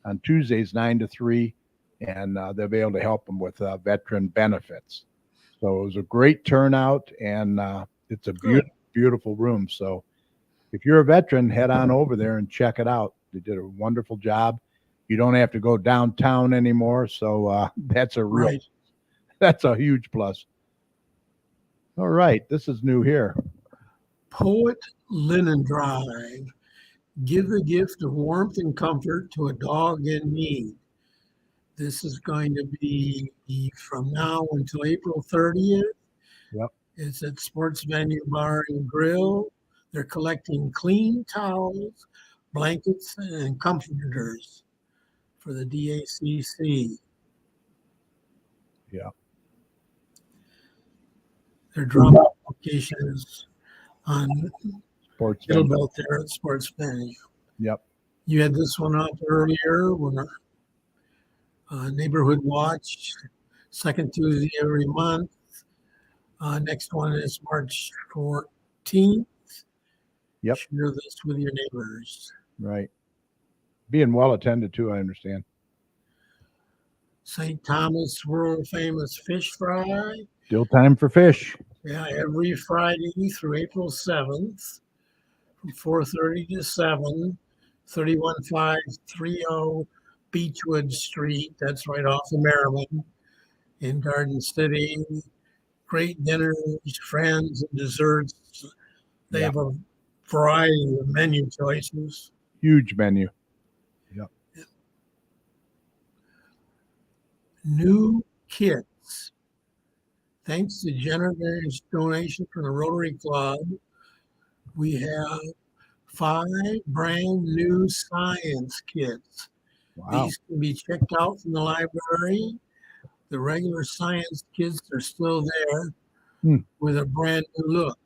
B: on Tuesdays 9 to 3, and they'll be able to help them with veteran benefits. So it was a great turnout, and it's a beautiful room. So if you're a veteran, head on over there and check it out. They did a wonderful job. You don't have to go downtown anymore, so that's a huge plus. All right, this is new here.
D: Poet Linen Drive. Give the gift of warmth and comfort to a dog in need. This is going to be from now until April 30th.
B: Yep.
D: It's at Sports Venue Bar and Grill. They're collecting clean towels, blankets, and comforters for the DACC.
B: Yeah.
D: Their drop location is on
B: Sports
D: Middlebelt there at Sports Venue.
B: Yep.
D: You had this one up earlier when Neighborhood Watch, second Tuesday every month. Next one is March 14th.
B: Yep.
D: Share this with your neighbors.
B: Right. Being well attended to, I understand.
D: St. Thomas world famous fish fry.
B: Still time for fish.
D: Yeah, every Friday through April 7th from 4:30 to 7, 31530 Beechwood Street. That's right off of Maryland in Garden City. Great dinners, friends, and desserts. They have a variety of menu choices.
B: Huge menu.
D: New kits. Thanks to generous donation from the Rotary Club, we have 5 brand new science kits.
B: Wow.
D: These can be checked out from the library. The regular science kits are still there with a brand new look.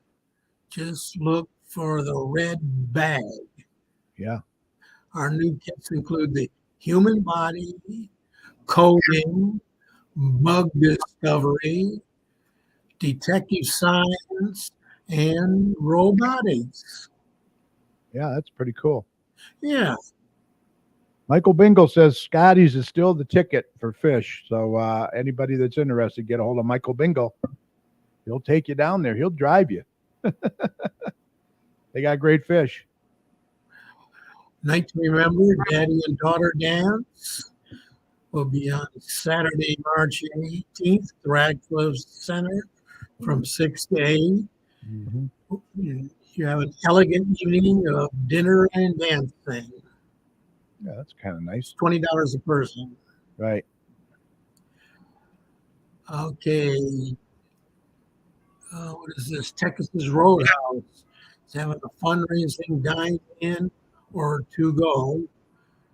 D: Just look for the red bag.
B: Yeah.
D: Our new kits include the human body, coding, bug discovery, detective science, and robotics.
B: Yeah, that's pretty cool.
D: Yeah.
B: Michael Bingle says Scotty's is still the ticket for fish. So anybody that's interested, get a hold of Michael Bingle. He'll take you down there. He'll drive you. They got great fish.
D: Night to Remember, Daddy and Daughter Dance will be on Saturday, March 18th, at the Radcliffe Center from 6 to 8. You have an elegant evening of dinner and dancing.
B: Yeah, that's kind of nice.
D: $20 a person.
B: Right.
D: Okay. What is this? Texas Roadhouse. It's having a fundraising dine-in or to-go.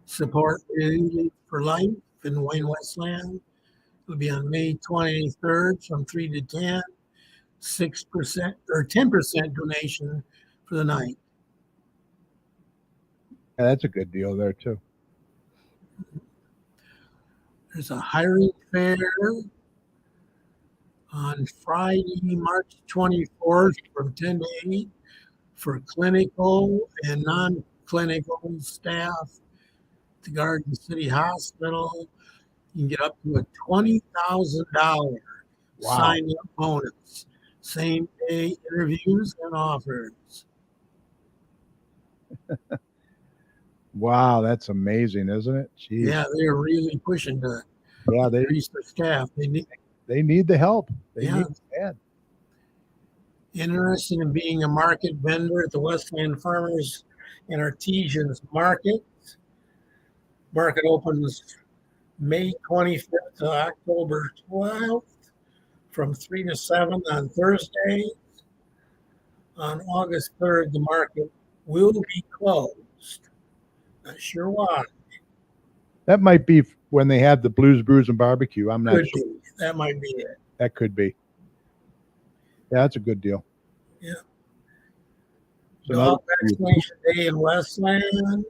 D: Support Relief for Life in Wayne Westland. It'll be on May 23rd from 3 to 10. 6% or 10% donation for the night.
B: Yeah, that's a good deal there too.
D: There's a hiring fair on Friday, March 24th from 10 to 8 for clinical and non-clinical staff at the Garden City Hospital. You can get up to a $20,000 sign-up bonus. Same day interviews and offers.
B: Wow, that's amazing, isn't it? Jeez.
D: Yeah, they're really pushing to
B: they
D: increase their staff. They
B: need the help. They
D: Yeah.
B: need it bad.
D: interested in being a market vendor at the Westland Farmers and Artisans Market. Market opens May 25th to October 12th from 3 to 7 on Thursdays. On August 3rd, the market will be closed. Not sure why.
B: That might be when they have the Blues, Brews, and Barbecue. I'm not
D: Could
B: sure.
D: be. That might be it.
B: That could be. Yeah, that's a good deal.
D: Yeah.
B: So
D: Dog
B: now-
D: Vaccination Day in Westland.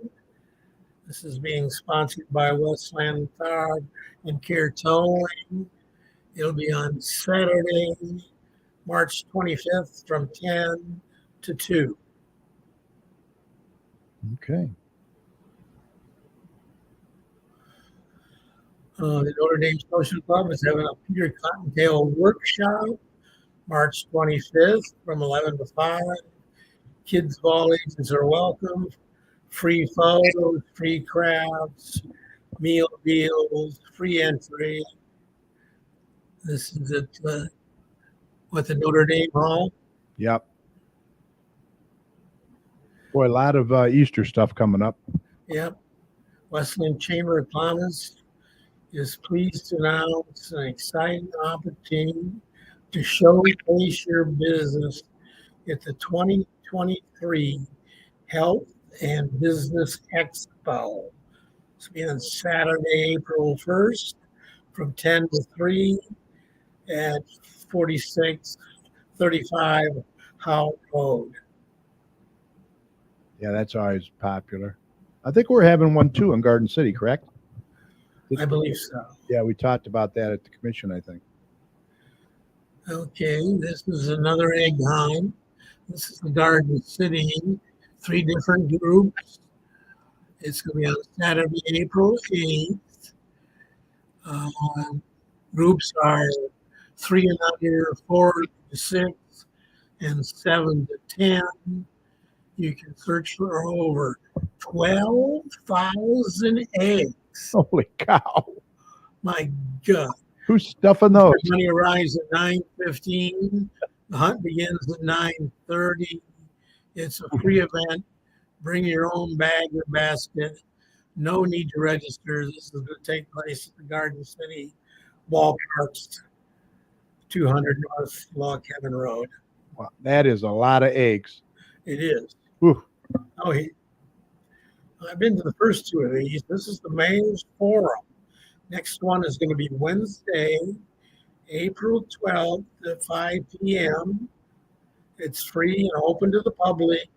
D: This is being sponsored by Westland Dog and Care Towing. It'll be on Saturday, March 25th from 10 to 2.
B: Okay.
D: The Notre Dame Social Club is having a Peter Cottontail workshop March 25th from 11 to 5. Kids of all ages are welcome. Free photos, free crafts, meal deals, free entry. This is at the Notre Dame Hall.
B: Yep. Boy, a lot of Easter stuff coming up.
D: Yep. Westland Chamber of Commerce is pleased to announce an exciting opportunity to showcase your business at the 2023 Health and Business Expo. It's be on Saturday, April 1st from 10 to 3 at 4635 Howell Road.
B: Yeah, that's always popular. I think we're having one too in Garden City, correct?
D: I believe so.
B: Yeah, we talked about that at the commission, I think.
D: Okay, this is another egg hunt. This is the Garden City, 3 different groups. It's going to be on Saturday, April 8th. Groups are 3 and under, 4 to 6, and 7 to 10. You can search for over 12,000 eggs eggs.
B: Holy cow.
D: My God.
B: Who's stuffing those?
D: Money arrives at 9:15. The hunt begins at 9:30. It's a free event. Bring your own bag or basket. No need to register. This is going to take place at the Garden City Ballparks, 200 North Log Cabin Road.
B: Wow, that is a lot of eggs.
D: It is.
B: Whew.
D: Oh, I've been to the first two of these. This is the Mayor's Forum. Next one is going to be Wednesday, April 12th at 5 p.m. It's free and open to the public.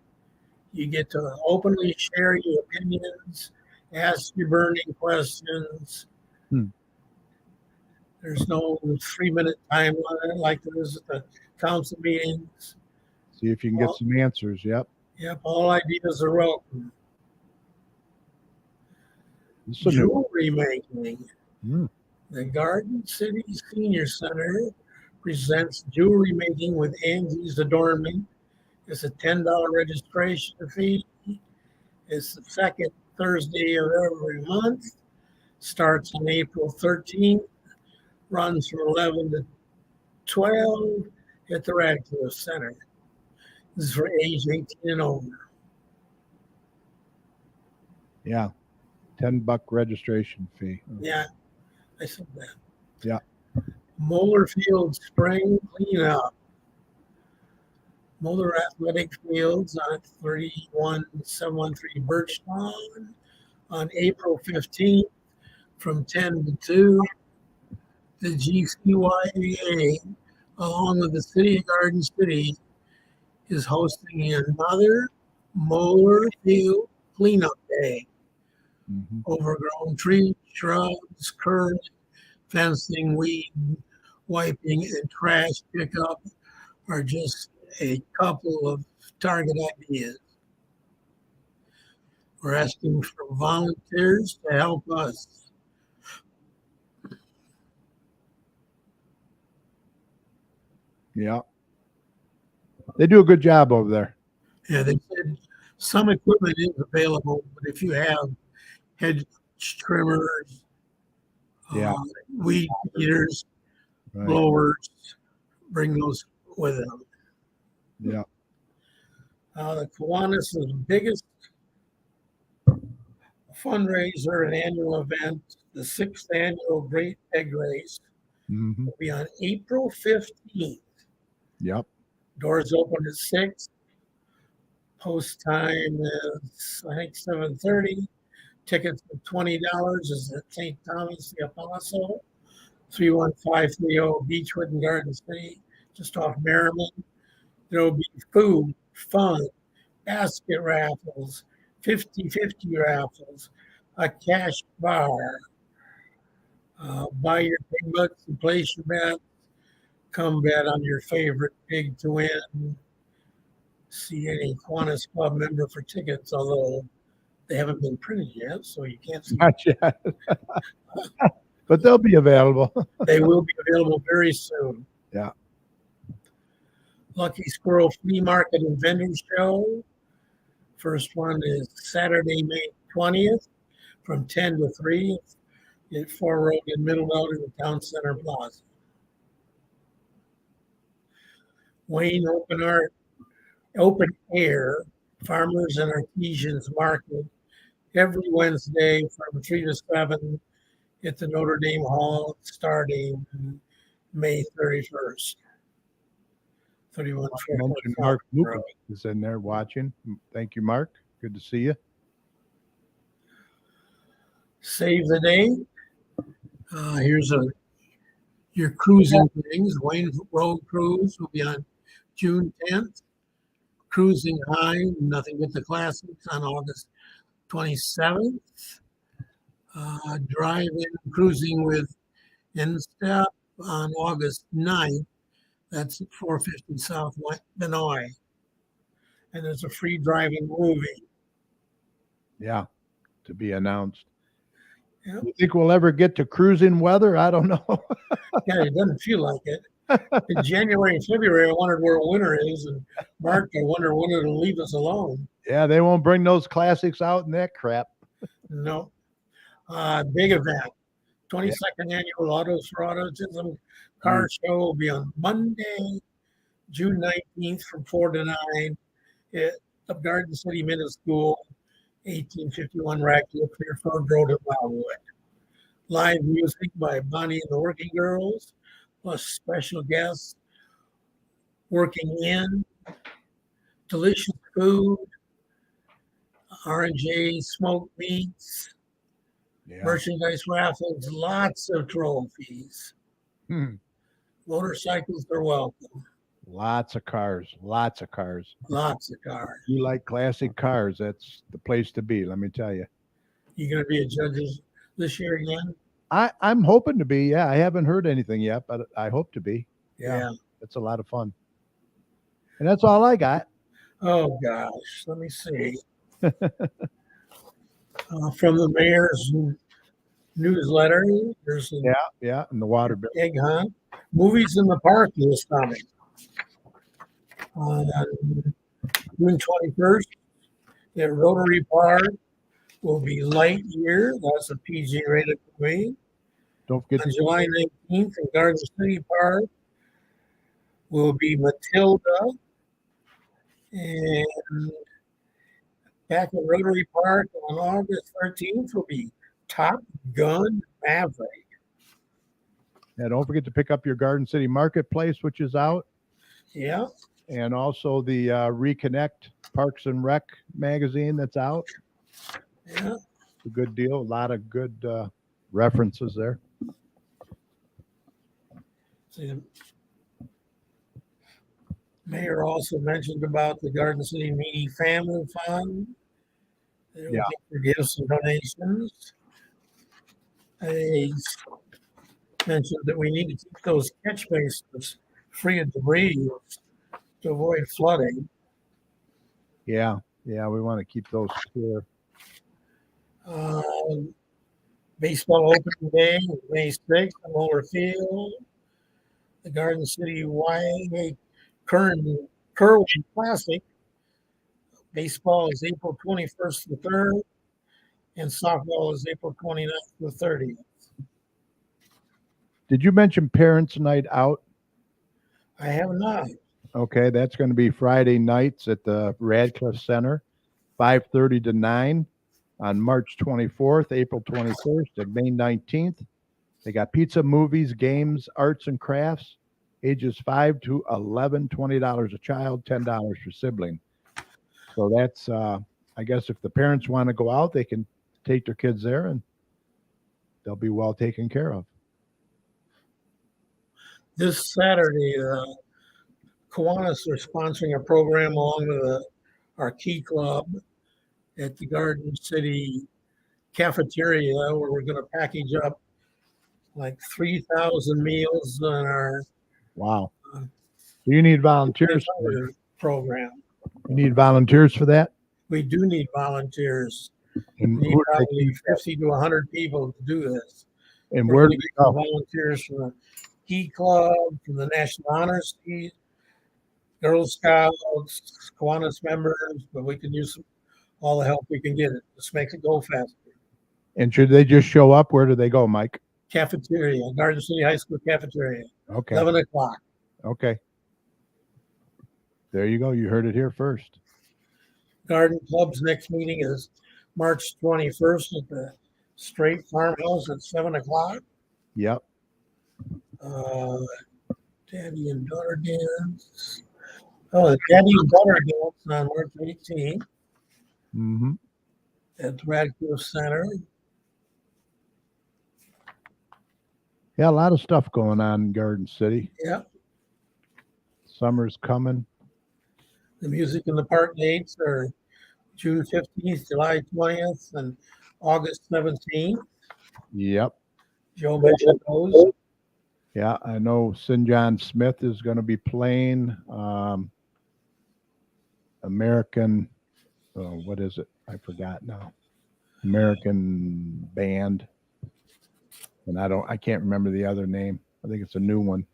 D: You get to openly share your opinions, ask your burning questions. There's no 3-minute time limit like there is at the council meetings.
B: See if you can get some answers. Yep.
D: Yep, all ideas are welcome.
B: This is a new
D: Jewelry making.
B: Hmm.
D: The Garden City Senior Center presents jewelry making with Angie's Adornment. It's a $10 registration fee. It's the second Thursday of every month. Starts on April 13th. Runs from 11 to 12 at the Radcliffe Center. This is for age 18 and over.
B: Yeah. $10 registration fee.
D: Yeah, I said that.
B: Yeah.
D: Moeller Field Spring Cleanup. Moeller Athletic Fields on 31713 Birch Lawn on April 15th from 10 to 2. The GCYVA, along with the City of Garden City, is hosting another Moeller Field Cleanup Day.
B: Mhm.
D: Overgrown trees, shrubs, curb, fencing, weed, wiping, and trash pickup are just a couple of target ideas. We're asking for volunteers to help us.
B: Yeah. They do a good job over there.
D: Yeah, they said some equipment is available, but if you have hedge trimmers,
B: Yeah.
D: weed eaters,
B: Right.
D: blowers, bring those with them.
B: Yeah.
D: The Kiwanis' biggest fundraiser and annual event, the 6th annual Great Egg Race,
B: Hmm.
D: will be on April 15th.
B: Yep.
D: Doors open at 6. Post time is, I think, 7:30. Tickets are $20. Is at St. Thomas the Apostle, 31530 Beechwood in Garden City, just off Merriman. There will be food, fun, basket raffles, 50-50 raffles, a cash bar. Buy your pig bucks and place your bets. Come bet on your favorite pig to win. See any Kiwanis Club member for tickets, although they haven't been printed yet, so you can't see.
B: Not yet. But they'll be available.
D: They will be available very soon.
B: Yeah.
D: Lucky Squirrel Flea Market and Vendor Show. First one is Saturday, May 20th from 10 to 3 at 4 Road in Middlebelt in the Town Center Plaza. Wayne Open Air Farmers and Artisans Market every Wednesday from 3 to 7 at the Notre Dame Hall starting May 31st.
B: Mentioned Mark Lucas is in there watching. Thank you, Mark. Good to see you.
D: Save the date. Here's your cruising things. Wayne Road Cruise will be on June 10th. Cruising High, Nothing But the Classics on August 27th. Drive-in Cruising with Instep on August 9th. That's at 450 South Benoit. And there's a free drive-in movie.
B: Yeah. To be announced.
D: Yep.
B: You think we'll ever get to cruising weather? I don't know.
D: Yeah, it doesn't feel like it. In January and February, I wondered where winter is, and March, I wonder when it'll leave us alone.
B: Yeah, they won't bring those classics out and that crap.
D: No. Big event. 22nd annual Autos for Autism car show will be on Monday, June 19th from 4 to 9 at the Garden City Middle School, 1851 Radcliffe, Fairfield Road in Wildwood. Live music by Bonnie and the Working Girls, plus special guests, Working In, delicious food, R&J smoked meats,
B: Yeah.
D: merchandise raffles, lots of trophies.
B: Hmm.
D: Motorcycles are welcome.
B: Lots of cars. Lots of cars.
D: Lots of cars.
B: You like classic cars? That's the place to be. Let me tell you.
D: You gonna be a judge this year again?
B: I'm hoping to be. Yeah, I haven't heard anything yet, but I hope to be.
D: Yeah.
B: It's a lot of fun. And that's all I got.
D: Oh gosh, let me see. From the mayor's newsletter, there's a
B: Yeah, and the water bill.
D: egg hunt. Movies in the Park is coming. On June 21st at Rotary Park will be Lightyear. That's a PG rated movie.
B: Don't forget
D: On July 19th in Garden City Park will be Matilda. And back at Rotary Park on August 13th will be Top Gun Maverick.
B: Yeah, don't forget to pick up your Garden City Marketplace, which is out,
D: Yeah.
B: and also the Reconnect Parks and Rec magazine that's out.
D: Yeah.
B: It's a good deal. A lot of good references there.
D: The mayor also mentioned about the Garden City Needy Family Fund. They're
B: Yeah.
D: looking for gifts and donations. They mentioned that we need to keep those catch basins free of debris to avoid flooding.
B: Yeah, we want to keep those clear.
D: Baseball opening day, May 6th, in Moeller Field. The Garden City YA Kerwin Classic. Baseball is April 21st to the 3rd, and softball is April 29th to the 30th.
B: Did you mention Parents Night Out?
D: I have not.
B: Okay, that's going to be Friday nights at the Radcliffe Center, 5:30 to 9 on March 24th, April 21st, and May 19th. They got pizza, movies, games, arts and crafts, ages 5 to 11, $20 a child, $10 for sibling. So that's, I guess if the parents want to go out, they can take their kids there and they'll be well taken care of.
D: This Saturday, Kiwanis are sponsoring a program along with our Key Club at the Garden City cafeteria, where we're going to package up like 3,000 meals on our
B: Wow. So you need volunteers for that.
D: program.
B: You need volunteers for that?
D: We do need volunteers.
B: And
D: We need
B: who do they
D: probably 50 to 100 people to do this.
B: And
D: We're
B: where do
D: gonna
B: they
D: get
B: go?
D: volunteers from the Key Club, from the National Honor Society, Girl Scouts, Kiwanis members, but we can use all the help we can get. Just make it go faster.
B: And should they just show up? Where do they go, Mike?
D: Cafeteria, Garden City High School cafeteria,
B: Okay.
D: 11 o'clock.
B: Okay. There you go. You heard it here first.
D: Garden Club's next meeting is March 21st at the Straight Farmhouse at 7 o'clock.
B: Yep.
D: Daddy and Daughter Dance. Oh, the Daddy and Daughter Dance on March 18th
B: Mm-hmm.
D: at the Radcliffe Center.
B: Yeah, a lot of stuff going on in Garden City.
D: Yep.
B: Summer's coming.
D: The Music in the Park dates are June 15th, July 20th, and August 17th.
B: Yep.
D: Joe mentioned those.
B: Yeah, I know St. John Smith is going to be playing American, what is it? I forgot now. American band. And I can't remember the other name. I think it's a new one.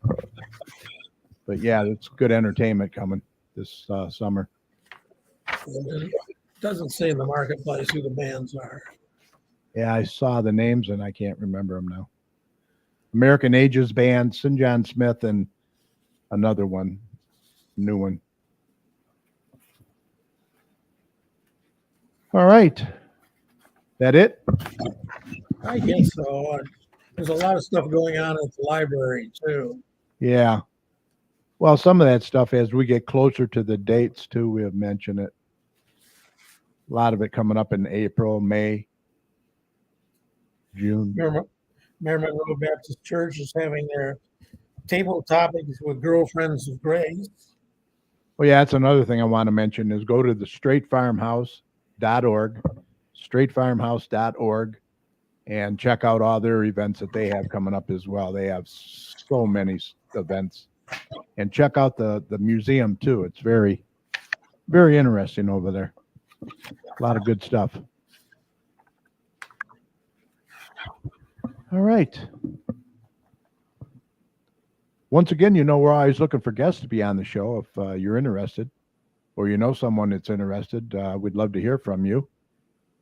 B: But yeah, it's good entertainment coming this summer.
D: It doesn't say in the marketplace who the bands are.
B: Yeah, I saw the names and I can't remember them now. American Ages Band, St. John Smith, and another one, new one. All right. That it?
D: I guess so. There's a lot of stuff going on at the library too.
B: Yeah. Well, some of that stuff, as we get closer to the dates too, we'll mention it. A lot of it coming up in April, May, June.
D: Merrimack Road Baptist Church is having their table topics with Girlfriends of Grace.
B: Well, yeah, that's another thing I want to mention is go to the straightfarmhouse.org, straightfarmhouse.org, and check out all their events that they have coming up as well. They have so many events. And check out the museum too. It's very, very interesting over there. A lot of good stuff. All right. Once again, we're always looking for guests to be on the show. If you're interested or you know someone that's interested, we'd love to hear from you.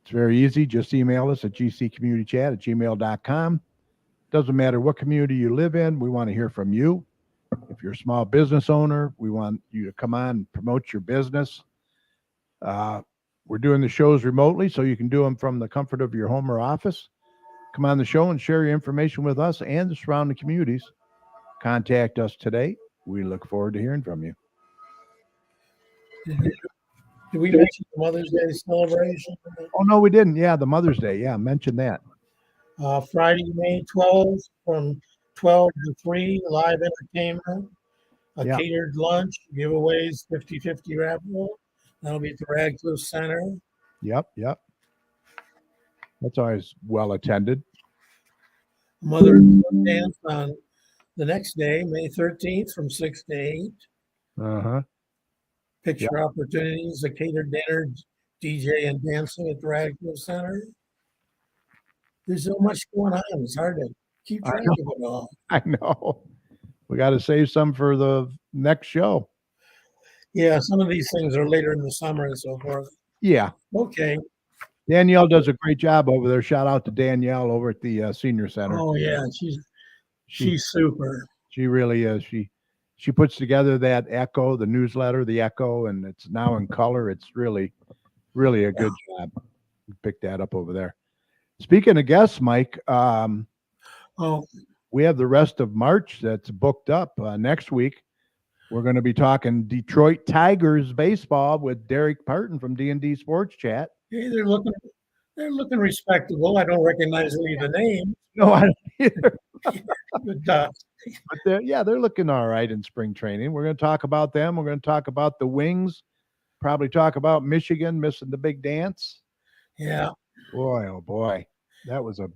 B: It's very easy. Just email us at gccommunitychat@gmail.com. Doesn't matter what community you live in. We want to hear from you. If you're a small business owner, we want you to come on and promote your business. We're doing the shows remotely, so you can do them from the comfort of your home or office. Come on the show and share your information with us and the surrounding communities. Contact us today. We look forward to hearing from you.
D: Did we mention the Mother's Day celebration?
B: Oh, no, we didn't. Yeah, the Mother's Day. Yeah, mention that.
D: Friday, May 12th from 12 to 3, live entertainment, a
B: Yeah.
D: catered lunch, giveaways, 50-50 raffle. That'll be at the Radcliffe Center.
B: Yep. That's always well attended.
D: Mother's Day dance on the next day, May 13th from 6 to 8.
B: Uh-huh.
D: Picture opportunities, a catered dinner, DJ and dancing at the Radcliffe Center. There's so much going on. It's hard to keep track of it all.
B: I know. We got to save some for the next show.
D: Yeah, some of these things are later in the summer and so forth.
B: Yeah.
D: Okay.
B: Danielle does a great job over there. Shout out to Danielle over at the senior center.
D: Oh yeah, she's super.
B: She really is. She puts together that Echo, the newsletter, the Echo, and it's now in color. It's really, really a good job. Pick that up over there. Speaking of guests, Mike, we have the rest of March that's booked up. Next week, we're going to be talking Detroit Tigers baseball with Derek Parton from D&D Sports Chat.
D: Hey, they're looking respectable. I don't recognize any of the names.
B: No, I don't either.
D: But
B: they're looking all right in spring training. We're going to talk about them. We're going to talk about the Wings. Probably talk about Michigan missing the big dance.
D: Yeah.
B: Boy, oh boy, that was a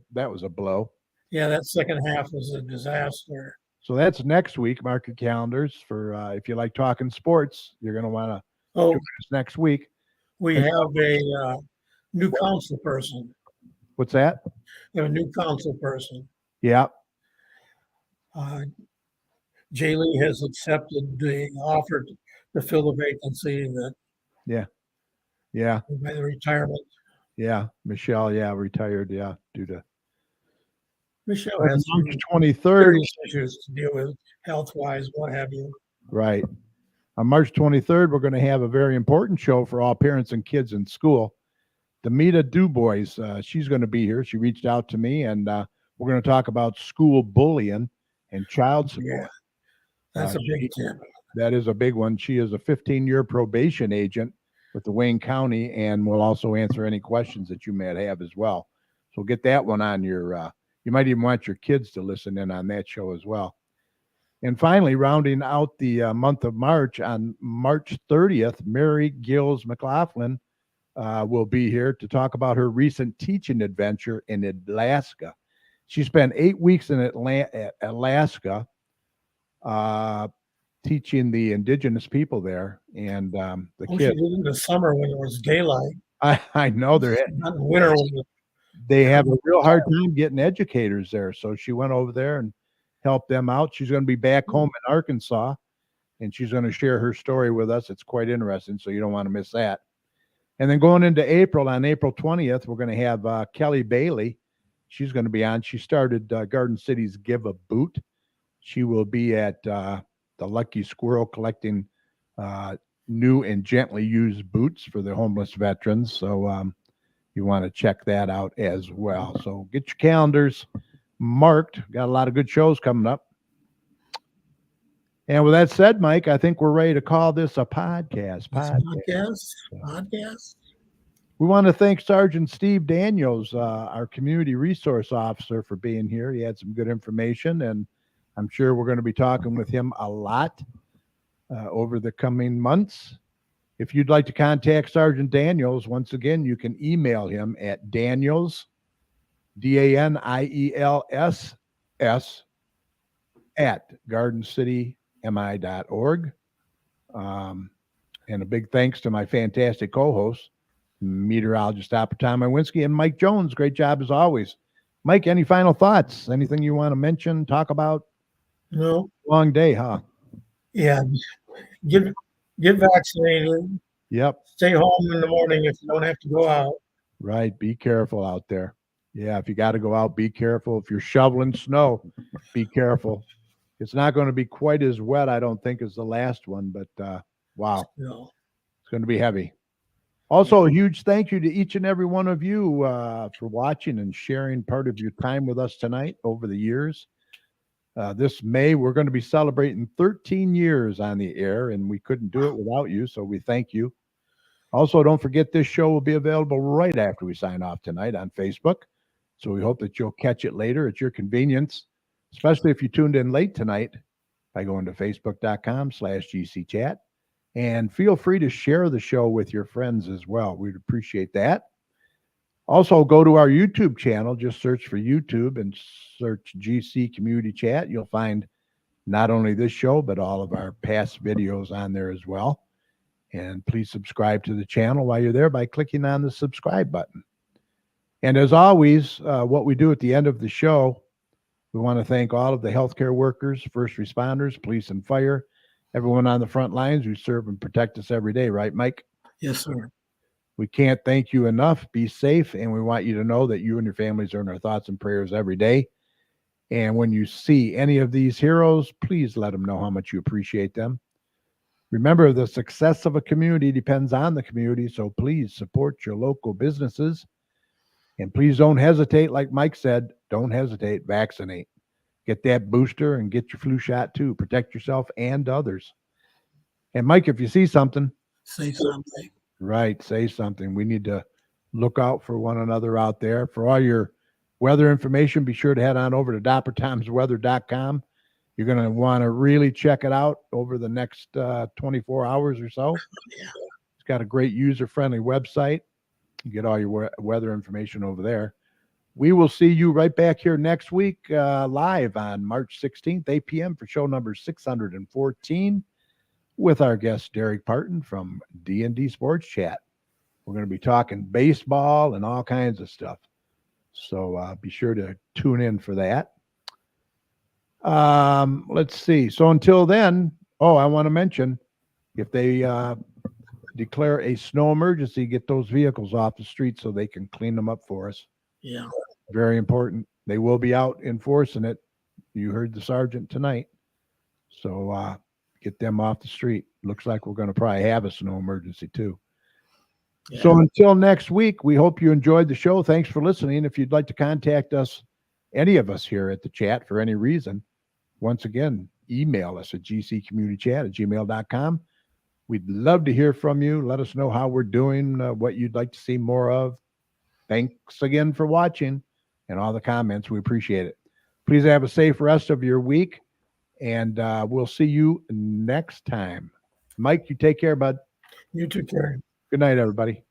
B: blow.
D: Yeah, that second half was a disaster.
B: So that's next week. Mark your calendars for if you like talking sports. You're going to want to join us next week.
D: We have a new council person.
B: What's that?
D: We have a new council person.
B: Yeah.
D: Jay Lee has accepted the offer to fill the vacancy that.
B: Yeah.
D: By the retirement.
B: Yeah. Michelle, retired. Yeah. Due to
D: Michelle has
B: March 23rd
D: issues to deal with, health-wise, what have you.
B: Right. On March 23rd, we're going to have a very important show for all parents and kids in school. Demita Dubois, she's going to be here. She reached out to me, and we're going to talk about school bullying and child support.
D: Yeah, that's a big tip.
B: That is a big one. She is a 15-year probation agent with the Wayne County, and will also answer any questions that you may have as well. So get that one on your you might even want your kids to listen in on that show as well. And finally, rounding out the month of March, on March 30th, Mary Gills McLaughlin will be here to talk about her recent teaching adventure in Alaska. She spent 8 weeks in Alaska teaching the indigenous people there. And the kids.
D: She did in the summer when it was daylight.
B: I know they're
D: not winter.
B: They have a real hard time getting educators there. So she went over there and helped them out. She's going to be back home in Arkansas, and she's going to share her story with us. It's quite interesting, so you don't want to miss that. And then going into April, on April 20th, we're going to have Kelly Bailey. She's going to be on. She started Garden City's Give a Boot. She will be at the Lucky Squirrel collecting new and gently used boots for the homeless veterans. So you want to check that out as well. So get your calendars marked. Got a lot of good shows coming up. And with that said, Mike, I think we're ready to call this a podcast.
D: Podcast.
B: We want to thank Sergeant Steve Daniels, our community resource officer, for being here. He had some good information, and I'm sure we're going to be talking with him a lot over the coming months. If you'd like to contact Sergeant Daniels, once again, you can email him at Daniels, DANIELSS, at gardencitymi.org. And a big thanks to my fantastic co-hosts, meteorologist Tom Iwinski and Mike Jones. Great job as always. Mike, any final thoughts? Anything you want to mention, talk about?
D: No.
B: Long day, huh?
D: Yeah. Get vaccinated.
B: Yep.
D: Stay home in the morning if you don't have to go out.
B: Right. Be careful out there. Yeah. If you got to go out, be careful. If you're shoveling snow, be careful. It's not going to be quite as wet, I don't think, as the last one, but wow.
D: No.
B: It's going to be heavy. Also, a huge thank you to each and every one of you for watching and sharing part of your time with us tonight over the years. This May, we're going to be celebrating 13 years on the air, and we couldn't do it without you, so we thank you. Also, don't forget this show will be available right after we sign off tonight on Facebook, so we hope that you'll catch it later at your convenience, especially if you tuned in late tonight by going to facebook.com/GCChat. And feel free to share the show with your friends as well. We'd appreciate that. Also, go to our YouTube channel. Just search for YouTube and search GC Community Chat. You'll find not only this show, but all of our past videos on there as well. And please subscribe to the channel while you're there by clicking on the subscribe button. And as always, what we do at the end of the show, we want to thank all of the healthcare workers, first responders, police and fire, everyone on the front lines who serve and protect us every day. Right, Mike?
D: Yes, sir.
B: We can't thank you enough. Be safe, and we want you to know that you and your families are in our thoughts and prayers every day. And when you see any of these heroes, please let them know how much you appreciate them. Remember, the success of a community depends on the community, so please support your local businesses. And please don't hesitate. Like Mike said, don't hesitate. Vaccinate. Get that booster and get your flu shot too. Protect yourself and others. And Mike, if you see something,
D: say something.
B: Right, say something. We need to look out for one another out there. For all your weather information, be sure to head on over to DopperTomsWeather.com. You're going to want to really check it out over the next 24 hours or so.
D: Yeah.
B: It's got a great user-friendly website. You get all your weather information over there. We will see you right back here next week live on March 16th, 8 p.m. for show number 614 with our guest Derek Parton from D&D Sports Chat. We're going to be talking baseball and all kinds of stuff. So be sure to tune in for that. Let's see. So until then, I want to mention, if they declare a snow emergency, get those vehicles off the street so they can clean them up for us.
D: Yeah.
B: Very important. They will be out enforcing it. You heard the sergeant tonight. So get them off the street. Looks like we're going to probably have a snow emergency too. Yeah. So until next week, we hope you enjoyed the show. Thanks for listening. If you'd like to contact us, any of us here at the chat for any reason, once again, email us at gccommunitychat@gmail.com. We'd love to hear from you. Let us know how we're doing, what you'd like to see more of. Thanks again for watching and all the comments. We appreciate it. Please have a safe rest of your week, and we'll see you next time. Mike, you take care, bud.
D: You too, Terry.
B: Good night, everybody.